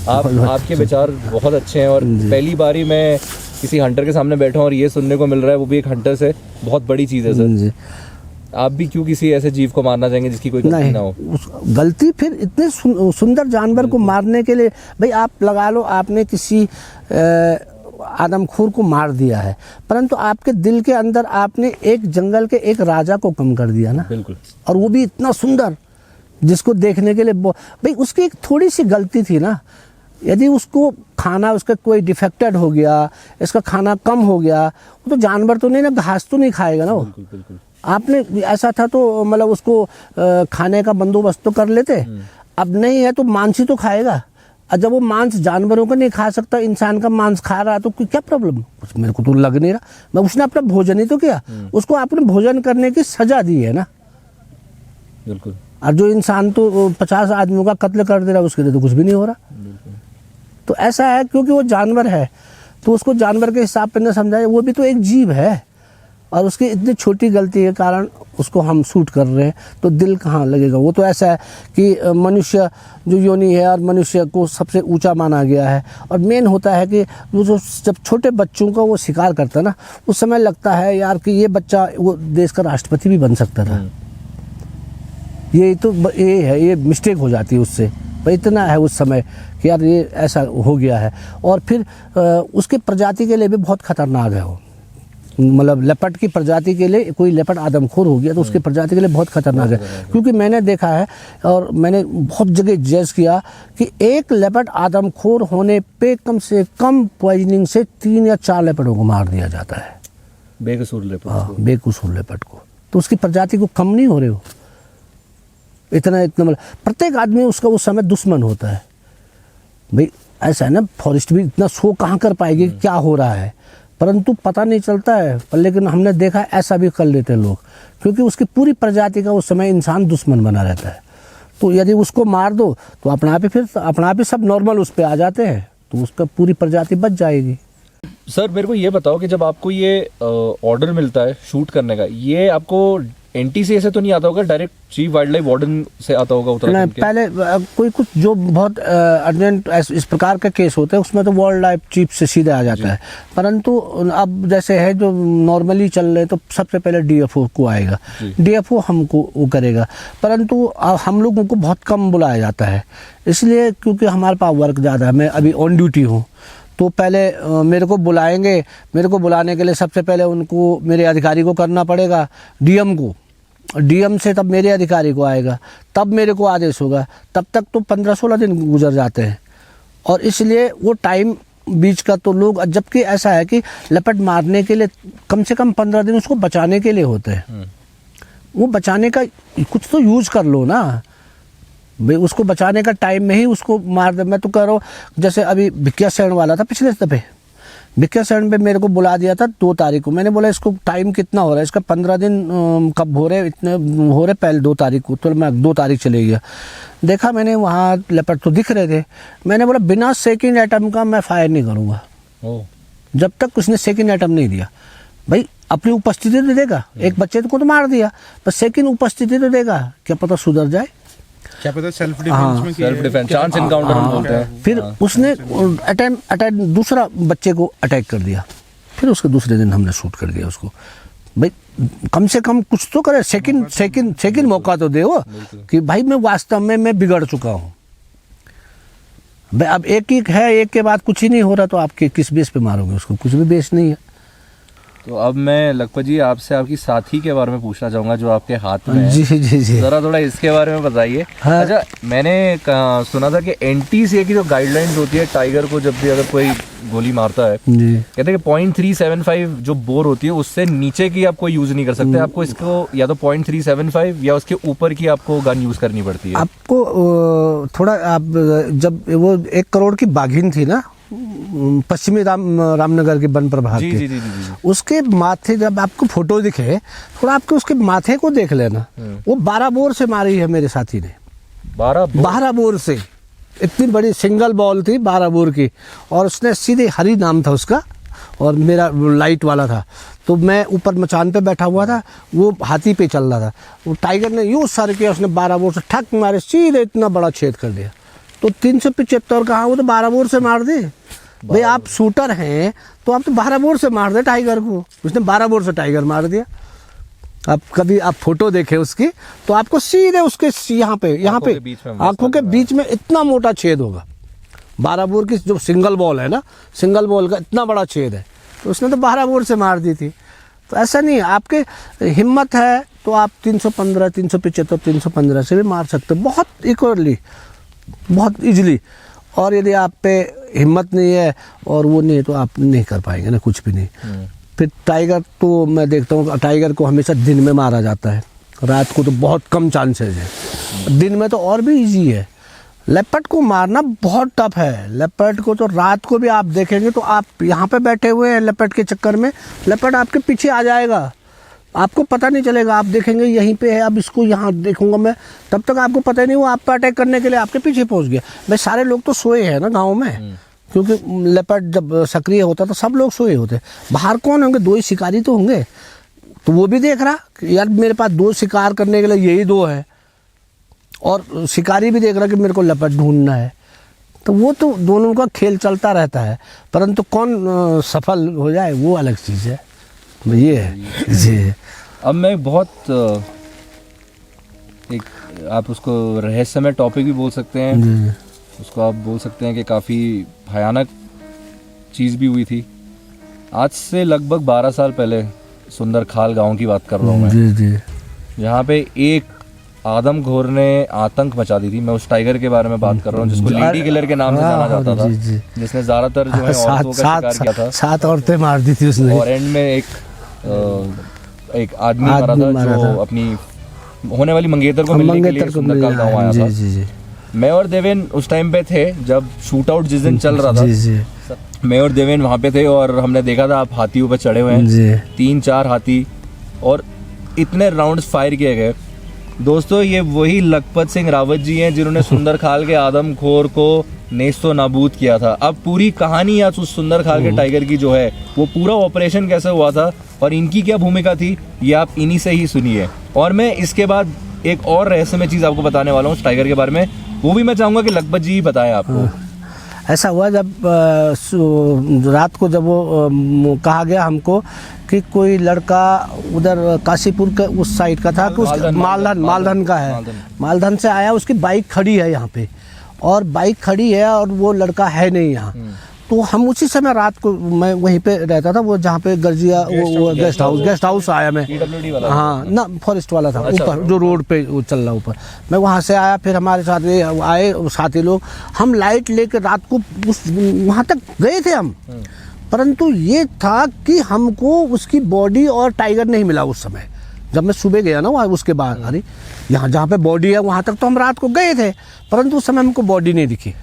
आपके विचार बहुत अच्छे हैं। और पहली बारी मैं किसी हंटर के सामने बैठा हूँ और ये सुनने को मिल रहा है, वो भी एक हंटर से, बहुत बड़ी चीज़ है सर। आप भी क्यों किसी ऐसे जीव को मारना चाहेंगे जिसकी कोई गलती ना हो? गलती फिर इतने सुंदर जानवर को मारने के लिए, भाई आप लगा लो आपने किसी आदमखोर को मार दिया है, परंतु आपके दिल के अंदर आपने एक जंगल के एक राजा को कम कर दिया ना। बिल्कुल। और वो भी इतना सुंदर, जिसको देखने के लिए भाई उसकी एक थोड़ी सी गलती थी ना। यदि उसको खाना उसका कोई डिफेक्टेड हो गया, इसका खाना कम हो गया, वो तो जानवर तो नहीं ना, घास तो नहीं खाएगा ना वो। बिल्कुल बिल्कुल। आपने ऐसा था तो मतलब उसको खाने का बंदोबस्त तो कर लेते। अब नहीं है तो मांस ही तो खाएगा। और जब वो मांस जानवरों का नहीं खा सकता, इंसान का मांस खा रहा, तो क्या प्रॉब्लम? मेरे को तो लग नहीं रहा। मैं उसने अपना भोजन ही तो किया, उसको आपने भोजन करने की सजा दी है ना। बिल्कुल। और जो इंसान तो 50 आदमियों का कत्ल कर दे रहा है, उसके लिए तो कुछ भी नहीं हो रहा। तो ऐसा है, क्योंकि वो जानवर है तो उसको जानवर के हिसाब पे न समझाए, वो भी तो एक जीव है और उसकी इतनी छोटी गलती के कारण उसको हम शूट कर रहे हैं, तो दिल कहाँ लगेगा? वो तो ऐसा है कि मनुष्य जो योनि है और मनुष्य को सबसे ऊंचा माना गया है। और मेन होता है कि वो जो जब छोटे बच्चों का वो शिकार करता है ना, उस समय लगता है यार कि ये बच्चा वो देश का राष्ट्रपति भी बन सकता था। ये तो ये है, ये मिस्टेक हो जाती है उससे। भाई इतना है उस समय कि यार ये ऐसा हो गया है। और फिर उसकी प्रजाति के लिए भी बहुत खतरनाक है वो, मतलब लेपर्ड की प्रजाति के लिए कोई लेपर्ड आदमखोर हो गया तो उसकी प्रजाति के लिए बहुत खतरनाक है। क्योंकि मैंने देखा है और मैंने बहुत जगह जज किया कि एक लेपर्ड आदमखोर होने पे कम से कम पॉइजनिंग से 3 या 4 लेपर्डों को मार दिया जाता है, बेकसूर लेपर्ड। हाँ, बेकसूर लेपर्ड को। तो उसकी प्रजाति को कम नहीं हो रहे हो इतना मतलब प्रत्येक आदमी उसका उस समय दुश्मन होता है। भाई ऐसा है ना, फॉरेस्ट भी इतना शो कहाँ कर पाएगी क्या हो रहा है, परंतु पता नहीं चलता है। पर लेकिन हमने देखा ऐसा भी कर लेते हैं लोग, क्योंकि उसकी पूरी प्रजाति का उस समय इंसान दुश्मन बना रहता है। तो यदि उसको मार दो तो अपना आप ही सब नॉर्मल उस पर आ जाते हैं, तो उसका पूरी प्रजाति बच जाएगी। सर मेरे को ये बताओ कि जब आपको ये ऑर्डर मिलता है शूट करने का, ये आपको एनटीसी से तो नहीं आता होगा, direct chief wild life warden से आता होगा नहीं, उत्तराखंड के? पहले कोई कुछ जो बहुत अर्जेंट इस प्रकार के केस होते हैं उसमें तो वाइल्ड लाइफ चीफ से सीधे आ जाता है, परंतु अब जैसे है जो नॉर्मली चल रहे तो सबसे पहले डीएफओ को आएगा, डीएफओ हमको वो करेगा, परंतु हम लोगों को बहुत कम बुलाया जाता है, इसलिए क्योंकि हमारे पास वर्क ज़्यादा है। मैं अभी ऑन ड्यूटी हूँ, तो पहले मेरे को बुलाएंगे, मेरे को बुलाने के लिए सबसे पहले उनको मेरे अधिकारी को करना पड़ेगा, डीएम को, डीएम से तब मेरे अधिकारी को आएगा, तब मेरे को आदेश होगा, तब तक तो 15-16 दिन गुजर जाते हैं, और इसलिए वो टाइम बीच का तो लोग, जबकि ऐसा है कि लपट मारने के लिए कम से कम 15 दिन उसको बचाने के लिए होते हैं। वो बचाने का कुछ तो यूज कर लो ना भाई, उसको बचाने का टाइम में ही उसको मार दे। मैं तो कह रहा हूँ, जैसे अभी भिक्किया सैंड वाला था पिछले दफे, भिक्किया सैंड पे मेरे को बुला दिया था 2 तारीख को, मैंने बोला इसको टाइम कितना हो रहा है, इसका 15 दिन कब हो रहे, इतने हो रहे पहले 2 तारीख को, तो मैं 2 तारीख चले गया, देखा मैंने वहाँ लेपर्ड तो दिख रहे थे, मैंने बोला बिना सेकंड एटम का मैं फायर नहीं करूँगा जब तक उसने सेकंड एटम नहीं दिया। भाई अपनी उपस्थिति तो देगा, एक बच्चे को तो मार दिया, पर सेकंड उपस्थिति तो देगा, क्या पता सुधर जाए, क्या पता सेल्फ डिफेंस में सेल्फ डिफेंस, चांस एनकाउंटर हम बोलते हैं। फिर उसने अटैक दूसरा बच्चे को अटैक कर दिया, फिर उसके दूसरे दिन हमने शूट कर दिया उसको। भाई कम से कम कुछ तो करे, सेकंड मौका तो दे वो कि भाई मैं वास्तव में मैं बिगड़ चुका हूँ। भाई अब एक है, एक के बाद कुछ ही नहीं हो रहा, तो आप किस बेस पे मारोगे उसको, कुछ भी बेस नहीं है। तो अब मैं लखपत जी आपसे आपकी साथी के बारे में पूछना चाहूंगा जो आपके हाथ में है। जी जरा थोड़ा इसके बारे में बताइए। हाँ। अच्छा, मैंने सुना था कि एनटीसी की जो गाइडलाइंस होती है टाइगर को जब भी अगर कोई गोली मारता है, जी कहते हैं कि 0.375 जो बोर होती है उससे नीचे की आप कोई यूज नहीं कर सकते, आपको इसको या तो 0.375 या उसके ऊपर की आपको गन यूज करनी पड़ती है। आपको थोड़ा, आप जब वो 1 करोड़ की बाघिन थी ना पश्चिमी रामनगर के वन प्रभाग जी, के, जी, जी, जी, जी। उसके माथे, जब आपको फोटो दिखे थोड़ा आपके उसके माथे को देख लेना, वो 12 बोर से मारी है मेरे साथी ने, 12 बोर से, इतनी बड़ी सिंगल बॉल थी 12 बोर की, और उसने सीधे, हरी नाम था उसका और मेरा लाइट वाला था, तो मैं ऊपर मचान पे बैठा हुआ था, वो हाथी पे चल रहा था, वो टाइगर ने यूँ सर किया, उसने 12 बोर से ठक मारे, सीधे इतना बड़ा छेद कर दिया। तो 375 कहाँ, वो तो 12 बोर से मार दे। भाई आप शूटर हैं तो आप तो 12 बोर से मार दे टाइगर को, उसने 12 बोर से टाइगर मार दिया। अब कभी आप फोटो देखे उसकी तो आपको सीधे उसके यहाँ पे आंखों के बीच में इतना मोटा छेद होगा। 12 बोर की जो सिंगल बॉल है ना, सिंगल बॉल का इतना बड़ा छेद है, तो उसने तो 12 बोर से मार दी थी। तो ऐसा नहीं है, आपके हिम्मत है तो आप 315, 375, 315 से भी मार सकते हो, बहुत इक्वली, बहुत इजीली। और यदि आप पे हिम्मत नहीं है और वो नहीं है तो आप नहीं कर पाएंगे ना, कुछ भी नहीं। फिर टाइगर तो मैं देखता हूँ, टाइगर को हमेशा दिन में मारा जाता है, रात को तो बहुत कम चांसेस है, दिन में तो और भी इजी है। लेपर्ड को मारना बहुत टफ है। लेपर्ड को तो रात को भी आप देखेंगे तो आप यहाँ पे बैठे हुए हैं लेपर्ड के चक्कर में, लेपर्ड आपके पीछे आ जाएगा, आपको पता नहीं चलेगा। आप देखेंगे यहीं पे है, अब इसको यहाँ देखूंगा मैं, तब तक आपको पता ही नहीं वो आप पे अटैक करने के लिए आपके पीछे पहुंच गया। भाई सारे लोग तो सोए हैं ना गाँव में, क्योंकि लेपर्ड जब सक्रिय होता तो सब लोग सोए होते। बाहर कौन होंगे, 2 ही शिकारी तो होंगे, तो वो भी देख रहा कि यार मेरे पास 2 शिकार करने के लिए यही 2 है, और शिकारी भी देख रहा कि मेरे को लेपर्ड ढूंढना है। तो वो तो दोनों का खेल चलता रहता है, परंतु कौन सफल हो जाए वो अलग चीज़ है। ये है जी। अब मैं बहुत एक, आप उसको रहस्यमय टॉपिक भी बोल सकते हैं, उसको आप बोल सकते हैं कि काफ़ी भयानक चीज़ भी हुई थी। आज से लगभग 12 साल पहले सुंदरखाल गांव की बात कर रहा हूँ मैं, जी जी, यहाँ पे एक आदमखोर ने आतंक मचा दी थी। मैं उस टाइगर के बारे में बात कर रहा हूँ जिसको लेडी किलर के नाम से जाना जाता था, जिसने ज्यादातर जो है औरतों का शिकार किया था। 7 औरतें मार दी थी उसने, और एंड में एक आदमी मारा था जो अपनी होने वाली मंगेतर को मिलने के लिए सुंदरकाल गाँव आया था। मैं और देवेन उस टाइम पे थे जब शूट आउट जिस दिन चल रहा था, मैं और देवेन वहाँ पे थे और हमने देखा था आप हाथियों पर चढ़े हुए हैं, 3-4 हाथी, और इतने राउंड्स फायर किए गए। दोस्तों ये वही लखपत सिंह रावत जी हैं जिन्होंने सुंदरखाल के आदमखोर को नेस्तो नाबूद किया था। अब पूरी कहानी आज उस सुंदरखाल के टाइगर की जो है, वो पूरा ऑपरेशन कैसे हुआ था और इनकी क्या भूमिका थी, ये आप इन्हीं से ही सुनिए। और मैं इसके बाद एक और रहस्यमय चीज़ आपको बताने वाला हूँ उस टाइगर के बारे में, वो भी मैं चाहूँगा कि लखपत जी ही बताएं आपको। ऐसा हुआ जब रात को जब वो कहा गया हमको कि कोई लड़का उधर काशीपुर के उस साइड का था कि उसका मालधन का है, मालधन से आया, उसकी बाइक खड़ी है यहाँ पे और बाइक खड़ी है और वो लड़का है नहीं यहाँ। तो हम उसी समय रात को, मैं वहीं पे रहता था, वो जहाँ पे गर्जिया वो गेस्ट हाउस आया मैं, PWD वाला, हाँ ना, फॉरेस्ट वाला था, अच्छा, ऊपर जो रोड पे वो चल रहा ऊपर। मैं वहाँ से आया, फिर हमारे साथ आए साथी लोग, हम लाइट लेके रात को उस वहाँ तक गए थे हम, परंतु ये था कि हमको उसकी बॉडी और टाइगर नहीं मिला उस समय। जब मैं सुबह गया ना वहाँ, उसके बाद अरे यहाँ जहाँ पे बॉडी है वहाँ तक तो हम रात को गए थे, परंतु उस समय हमको बॉडी नहीं दिखी।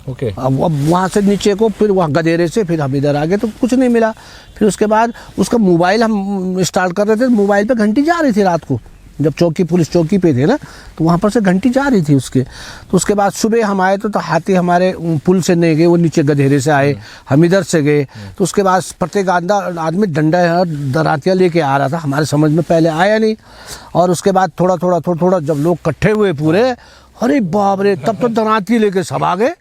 ओके। अब वहाँ से नीचे को, फिर वहाँ गधेरे से फिर हम इधर आ गए तो कुछ नहीं मिला। फिर उसके बाद उसका मोबाइल हम स्टार्ट कर रहे थे, मोबाइल पे घंटी जा रही थी रात को, जब चौकी पुलिस चौकी पे थे ना, तो वहाँ पर से घंटी जा रही थी उसके। तो उसके बाद सुबह हम आए तो हाथी हमारे पुल से नहीं गए, वो नीचे गधेरे से आए, हम इधर से गए। तो उसके बाद प्रत्येक आदमी डंडा दरातिया लेके आ रहा था, हमारे समझ में पहले आया नहीं। और उसके बाद थोड़ा जब लोग इकट्ठे हुए पूरे, अरे बाप रे, तब तो दराती लेके सब आ गए।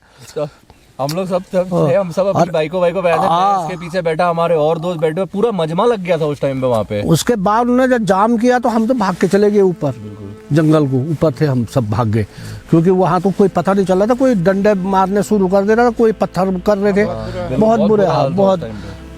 हम लोग सब थे, हम सब अपनी बाइकों बैठे थे, इसके पीछे बैठा हमारे और दोस्त बैठे, पूरा मजमा लग गया था उस टाइम पे वहाँ पे। उसके बाद उन्होंने जब जाम किया तो हम तो भाग के चले गए ऊपर, जंगल को ऊपर थे हम सब, भाग गए, क्योंकि वहाँ तो कोई पता नहीं चल रहा था, कोई डंडे मारने शुरू कर दे रहा था, कोई पत्थर कर रहे थे, बहुत बुरे हाल, बहुत।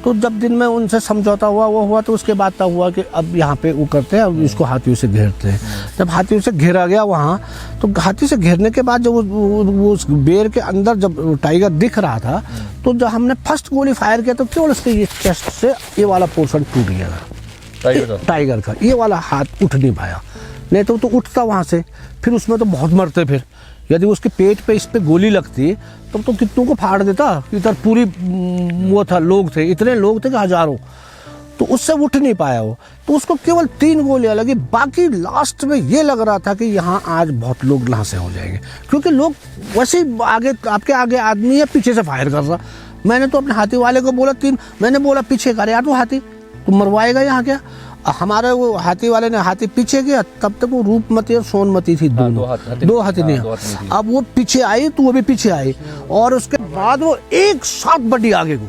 तो जब दिन में उनसे समझौता हुआ तो उसके बाद तब हुआ कि अब यहाँ पे वो करते हैं, अब इसको हाथियों से घेरते हैं। जब हाथियों से घेरा गया वहाँ, तो हाथी से घेरने के बाद जब वो उस बेर के अंदर जब टाइगर दिख रहा था, तो जब हमने फर्स्ट गोली फायर किया तो केवल उसके ये चेस्ट से ये वाला पोर्शन टूट गया था टाइगर का, ये वाला हाथ उठ नहीं पाया, नहीं तो उठता वहाँ से। फिर उसमें तो बहुत मरते, फिर यदि उसके पेट पे इस पे गोली लगती तो कितनों को फाड़ देता। इधर पूरी वो था, लोग थे, इतने लोग थे कि हजारों, तो उससे उठ नहीं पाया वो। तो उसको केवल 3 गोलियां लगी, बाकी लास्ट में ये लग रहा था कि यहाँ आज बहुत लोग नहासे हो जाएंगे, क्योंकि लोग वैसे ही आगे, आपके आगे आदमी है, पीछे से फायर कर रहा। मैंने तो अपने हाथी वाले को बोला, मैंने बोला पीछे कर यार, तू हाथी तू मरवाएगा यहाँ क्या। हमारे वो हाथी वाले ने हाथी पीछे किया, तब तक वो रूपमती और सोनमती थी, दो हाथी नहीं। अब वो पीछे आई तो वो भी पीछे आई, और उसके बाद वो एक साथ बढ़ी आगे को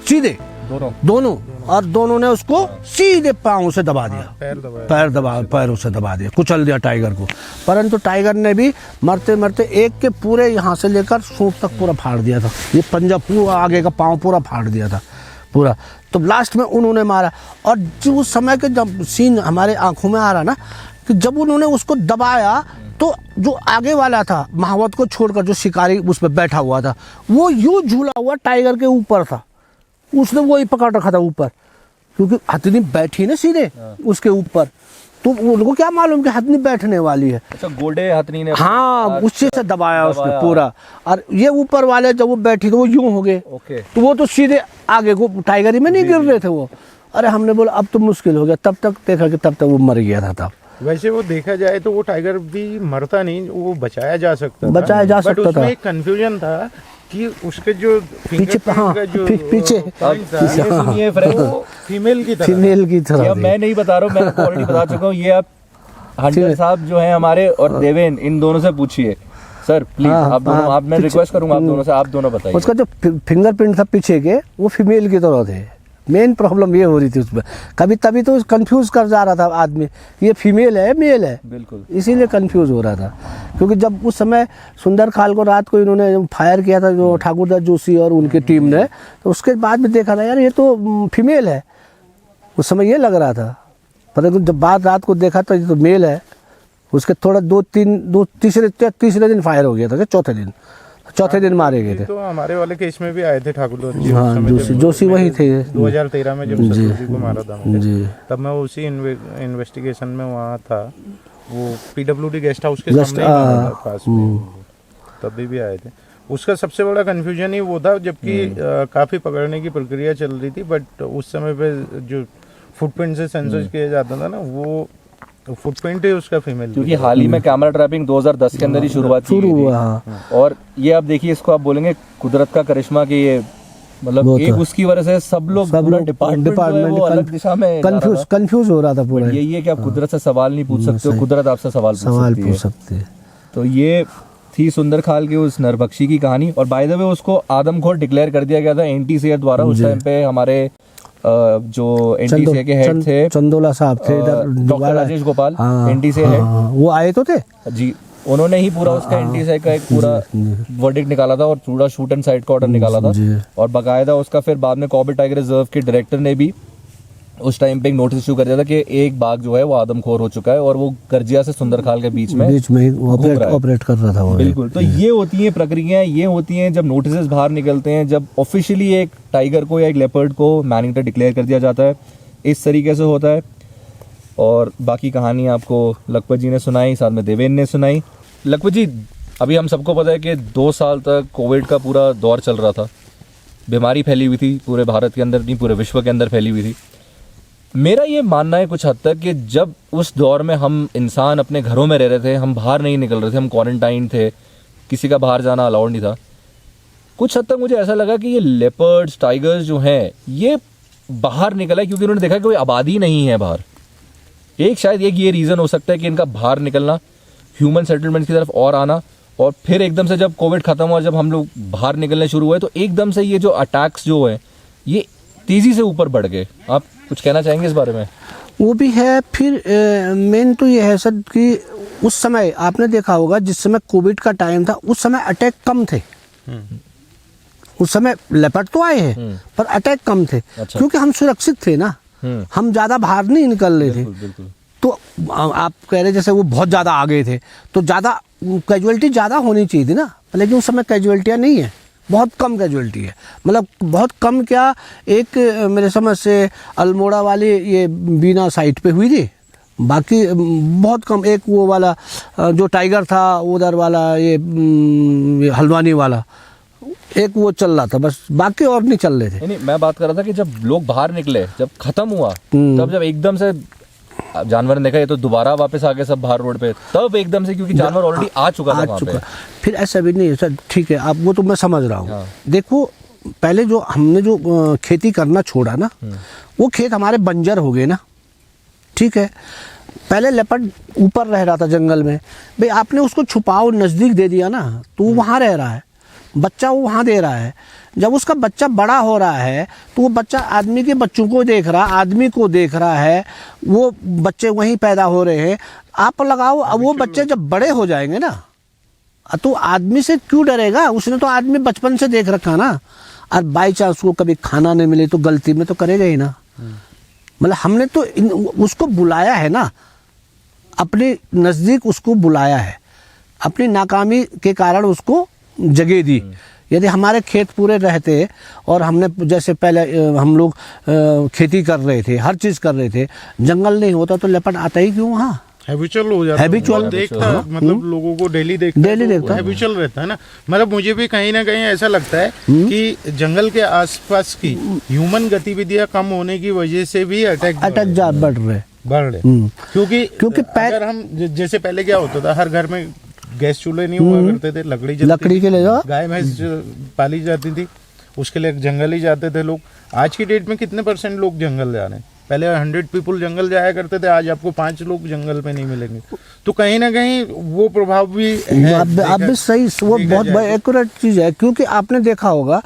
सीधे, दोनों और दोनों ने उसको सीधे पाँव से दबा दिया, पैरों से दबा दिया, कुचल दिया टाइगर को। परंतु टाइगर ने भी मरते मरते एक के पूरे यहाँ से लेकर सूंड तक पूरा फाड़ दिया था, ये पंजा पूरा आगे का पाँव पूरा फाड़ दिया था पूरा। तो लास्ट में उन्होंने मारा, और जो उस समय के जब सीन हमारे आंखों में आ रहा ना, कि जब उन्होंने उसको दबाया तो जो आगे वाला था महावत को छोड़कर, जो शिकारी उस पर बैठा हुआ था, वो यूं झूला हुआ टाइगर के ऊपर था, उसने वही पकड़ रखा था ऊपर, क्योंकि हथनी बैठी ना सीधे उसके ऊपर, तो उनको क्या मालूम कि हथनी बैठने वाली है। अच्छा, गोल्डे हथनी ने, हाँ, उससे से दबाया उसने पूरा, और ये ऊपर वाले जब वो बैठी तो वो यूं हो गए, तो वो तो सीधे आगे को टाइगर में नहीं गिर रहे थे वो। अरे हमने बोला अब तो मुश्किल हो गया, तब तक देखा कि तब तक वो मर गया था। तब वैसे वो देखा जाए तो वो टाइगर भी मरता नहीं, वो बचाया जा सकता था। उसमें एक कंफ्यूजन था कि उसके जो पीछे, हाँ, पीछे सुनिए फ्रेंड, फीमेल की तरह मैं नहीं बता रहा हूँ, मैं ऑलरेडी बता चुका हूँ। ये आप हंटर साहब जो हैं हमारे और देवेन, इन दोनों से पूछिए सर प्लीज। आप दोनों, आप मैं रिक्वेस्ट करूंगा आप दोनों से, आप दोनों बताइए। उसका जो फिंगरप्रिंट था पीछे के, वो फीमेल की तरह थे। मेन प्रॉब्लम ये हो रही थी उसमें, कभी तभी तो कंफ्यूज कर जा रहा था आदमी, ये फीमेल है मेल है, बिल्कुल इसीलिए कंफ्यूज हो रहा था। क्योंकि जब उस समय सुंदर खाल को रात को इन्होंने फायर किया था, जो ठाकुरदास जोशी और उनकी टीम ने, तो उसके बाद में देखा था यार ये तो फीमेल है, उस समय ये लग रहा था, परंतु जब बाद रात को देखा तो ये तो मेल है। उसके थोड़ा तीसरे दिन फायर हो गया था, चौथे दिन मारे गए थे। तो हमारे वाले केस में भी आए थे ठाकुर जी, हाँ, जोशी वही थे 2013 में जब सतगुरु जी को मारा था जी, तब मैं उसी इन्वेस्टिगेशन में वहाँ था, वो PWD गेस्ट हाउस के सामने पास में, तभी भी आए थे। उसका सबसे बड़ा कंफ्यूजन ही वो था, जबकि काफी पकड़ने की प्रक्रिया चल रही थी, बट उस समय पे जो फुटप्रिंट से सेंसर किया जाता था ना, वो फुटप्रिंट ही उसका फीमेल, क्योंकि हाल ही में कैमरा ट्रैपिंग 2010 के अंदर ही शुरू हुआ। और ये आप देखिए, इसको आप बोलेंगे कुदरत का करिश्मा कि ये मतलब वो एक तो- उसकी वजह से सब लोग पूरा डिपार्टमेंट वो अलग दिशा में जा रहा था। कंफ्यूज हो रहा था पूरा। यही है कि आप कुदरत से सवाल नहीं पूछ सकते हो, सही। कुदरत आपसे सवाल पूछ सकती है। तो ये थी सुंदर खाल की उस नरभक्षी की कहानी। और बाय द वे उसको आदमखोर डिक्लेयर कर दिया गया था NTCA द्वारा। उस टाइम पे हमारे जो NTCA के हेड थे चंदोला साहब थे इधर, डॉक्टर राजेश गोपाल, हाँ, NTCA हेड, वो आए तो थे जी। उन्होंने ही पूरा उसका NTCA का एक पूरा वर्डिक्ट निकाला था और पूरा शूट एंड साइड का ऑर्डर निकाला था। जी। और बाकायदा उसका फिर बाद में कॉर्बेट टाइगर रिजर्व के डायरेक्टर ने भी उस टाइम पे एक नोटिस इशू कर दिया था कि एक बाघ जो है वो आदमखोर हो चुका है और वो करजिया से सुंदरखाल के बीच में ही घूम रहा है। ऑपरेट कर रहा था वो। बिल्कुल। तो ये होती हैं प्रक्रियाएं, ये होती हैं जब नोटिस बाहर निकलते हैं, जब ऑफिशियली एक टाइगर को या एक लेपर्ड को मैन ईटर डिक्लेयर कर दिया जाता है, इस तरीके से होता है। और बाकी कहानी आपको लखपत जी ने सुनाई, साथ में देवेंद्र ने सुनाई। लखपत जी, अभी हम सबको पता है कि 2 साल तक कोविड का पूरा दौर चल रहा था, बीमारी फैली हुई थी पूरे भारत के अंदर, नहीं पूरे विश्व के अंदर फैली हुई थी। मेरा ये मानना है कुछ हद तक कि जब उस दौर में हम इंसान अपने घरों में रह रहे थे, हम बाहर नहीं निकल रहे थे, हम क्वारंटाइन थे, किसी का बाहर जाना अलाउड नहीं था, कुछ हद तक मुझे ऐसा लगा कि ये लेपर्ड्स, टाइगर्स जो हैं ये बाहर निकला है क्योंकि उन्होंने देखा कि कोई आबादी नहीं है बाहर। शायद एक ये रीज़न हो सकता है कि इनका बाहर निकलना, ह्यूमन सेटलमेंट की तरफ और आना, और फिर एकदम से जब कोविड खत्म हुआ, जब हम लोग बाहर निकलने शुरू हुए तो एकदम से ये जो अटैक्स जो है ये तेज़ी से ऊपर बढ़ गए। आप कुछ कहना चाहेंगे इस बारे में? वो भी है। फिर मेन तो ये है सर कि उस समय आपने देखा होगा जिस समय कोविड का टाइम था उस समय अटैक कम थे। उस समय लेपर्ड तो आए हैं पर अटैक कम थे। अच्छा। क्योंकि हम सुरक्षित थे ना, हम ज़्यादा बाहर नहीं निकल रहे थे। बिल्कुल। तो आप कह रहे जैसे वो बहुत ज़्यादा आ गए थे तो ज़्यादा कैजुअलिटी ज़्यादा होनी चाहिए थी ना, लेकिन उस समय कैजुअलिटियाँ नहीं है, बहुत कम कैजुअलिटी है। मतलब बहुत कम क्या, एक मेरे समझ से अल्मोड़ा वाली ये बीना साइट पे हुई थी, बाकी बहुत कम। एक वो वाला जो टाइगर था उधर वाला ये हल्द्वानी वाला, एक वो चल रहा था बस, बाकी और नहीं चल रहे थे। नहीं, मैं बात कर रहा था कि जब लोग बाहर निकले, जब खत्म हुआ, तब जब एकदम से जानवर ने देखा ये तो दोबारा वापस आ गए सब बाहर रोड पे, तब एकदम से, क्योंकि जानवर ऑलरेडी आ चुका था वहाँ पे। फिर ऐसा भी नहीं है सर, ठीक है आप वो तो मैं समझ रहा हूँ। हाँ। देखो पहले जो हमने जो खेती करना छोड़ा ना, वो खेत हमारे बंजर हो गए ना, ठीक है। पहले लेपर्ड ऊपर रह रहा था जंगल में, भाई आपने उसको छुपाओ नज़दीक दे दिया ना तो वो वहाँ रह रहा है, बच्चा वो वहाँ दे रहा है। जब उसका बच्चा बड़ा हो रहा है तो वो बच्चा आदमी के बच्चों को देख रहा है, आदमी को देख रहा है, वो बच्चे वहीं पैदा हो रहे हैं। आप लगाओ, अब वो बच्चे जब बड़े हो जाएंगे ना तो आदमी से क्यों डरेगा, उसने तो आदमी बचपन से देख रखा ना। और बाई चांस वो कभी खाना नहीं मिले तो गलती में तो करेगा ही ना। मतलब हमने तो उसको बुलाया है ना, अपने नज़दीक उसको बुलाया है, अपनी नाकामी के कारण उसको जगह दी। यदि हमारे खेत पूरे रहते और हमने जैसे पहले हम लोग खेती कर रहे थे, हर चीज़ कर रहे थे, जंगल नहीं होता तो लेपर्ड आता ही क्यों वहाँ। हैबिचुअल हो जाता है, हैबिचुअल देखता है, मतलब लोगों को डेली देखता है, हैबिचुअल रहता है ना। मतलब मुझे भी कहीं ना कहीं ऐसा लगता है कि जंगल के आसपास की ह्यूमन गतिविधियां कम होने की वजह से भी अटैक बढ़ रहे। क्योंकि अगर हम जैसे पहले क्या होता था, हर घर में गैस चूल्हे नहीं हुआ करते थे, लकड़ी के लिए गाय भैंस पाली जाती थी, उसके लिए जंगल ही जाते थे लोग। आज की डेट में कितने % लोग जंगल जा रहे हैं? पहले 100 पीपल जंगल जाया करते थे, आज आपको 5 लोग जंगल पे नहीं मिलेंगे। तो कहीं ना कहीं वो प्रभाव भी है। आप भी सही, वो बहुत बड़ी एक्यूरेट चीज़ है। क्योंकि आपने देखा होगा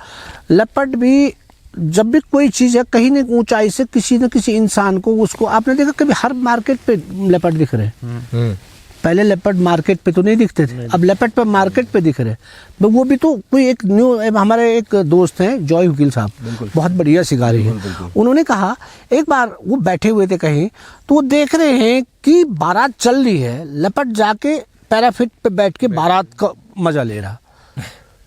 लेपर्ड भी जब भी कोई चीज़ है कहीं न ऊंचाई से किसी न किसी इंसान को, उसको आपने देखा कभी हर मार्केट पे लेपर्ड दिख रहे हैं। पहले लेपर्ड मार्केट पे तो नहीं दिखते थे, अब लेपर्ड पे मार्केट पे दिख रहे। तो वो भी तो कोई एक न्यू, हमारे एक दोस्त हैं जॉय वकील साहब, बहुत बढ़िया शिकारी है। उन्होंने कहा एक बार वो बैठे हुए थे कहीं, तो वो देख रहे हैं कि बारात चल रही है, लेपर्ड जाके पैराफिट पे बैठ के बारात का मजा ले रहा,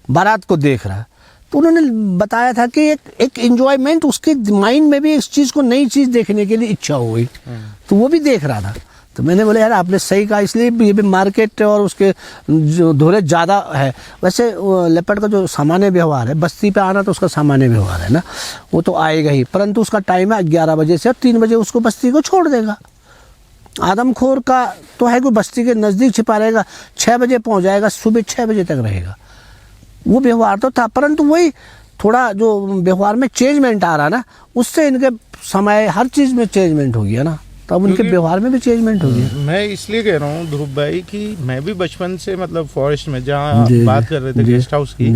बारात को देख रहा। तो उन्होंने बताया था कि एक एंजॉयमेंट उसके माइंड में भी इस चीज़ को, नई चीज़ देखने के लिए इच्छा हो गई, तो वो भी देख रहा था। तो मैंने बोला यार आपने सही कहा, इसलिए ये भी मार्केट और उसके जो धोरे ज़्यादा है। वैसे लेपर्ड का जो सामान्य व्यवहार है, बस्ती पे आना तो उसका सामान्य व्यवहार है ना, वो तो आएगा ही, परंतु उसका टाइम है 11 बजे से, 3 बजे उसको बस्ती को छोड़ देगा। आदमखोर का तो है कि बस्ती के नज़दीक छिपा रहेगा, 6 बजे पहुँच जाएगा, सुबह 6 बजे तक रहेगा। वो व्यवहार तो था, परंतु वही थोड़ा जो व्यवहार में चेंजमेंट आ रहा ना, उससे इनके समय हर चीज में चेंजमेंट हो गया ना, तब उनके व्यवहार में भी चेंजमेंट हो गया। मैं इसलिए कह रहा हूँ ध्रुव भाई कि मैं भी बचपन से मतलब फॉरेस्ट में, जहाँ बात कर रहे थे गेस्ट हाउस की,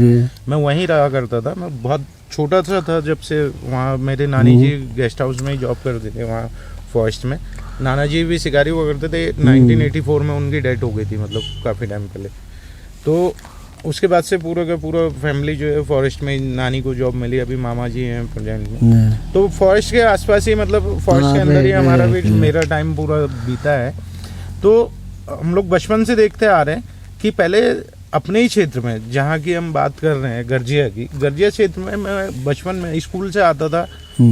मैं वहीं रहा करता था। मैं बहुत छोटा सा था जब से वहाँ मेरे नानी जी गेस्ट हाउस में ही जॉब करते थे, वहाँ फॉरेस्ट में। नाना जी भी शिकारी हुआ करते थे। 1984 में उनकी डेथ हो गई थी, मतलब काफ़ी टाइम पहले। तो उसके बाद से पूरा का पूरा फैमिली जो है फॉरेस्ट में, नानी को जॉब मिली, अभी मामा जी हैं प्रेजेंट में। तो फॉरेस्ट के आसपास ही, मतलब फॉरेस्ट के अंदर ही हमारा भी मेरा टाइम पूरा बीता है। तो हम लोग बचपन से देखते आ रहे हैं कि पहले अपने ही क्षेत्र में, जहाँ की हम बात कर रहे हैं गर्जिया की, गर्जिया क्षेत्र में मैं बचपन में स्कूल से आता था,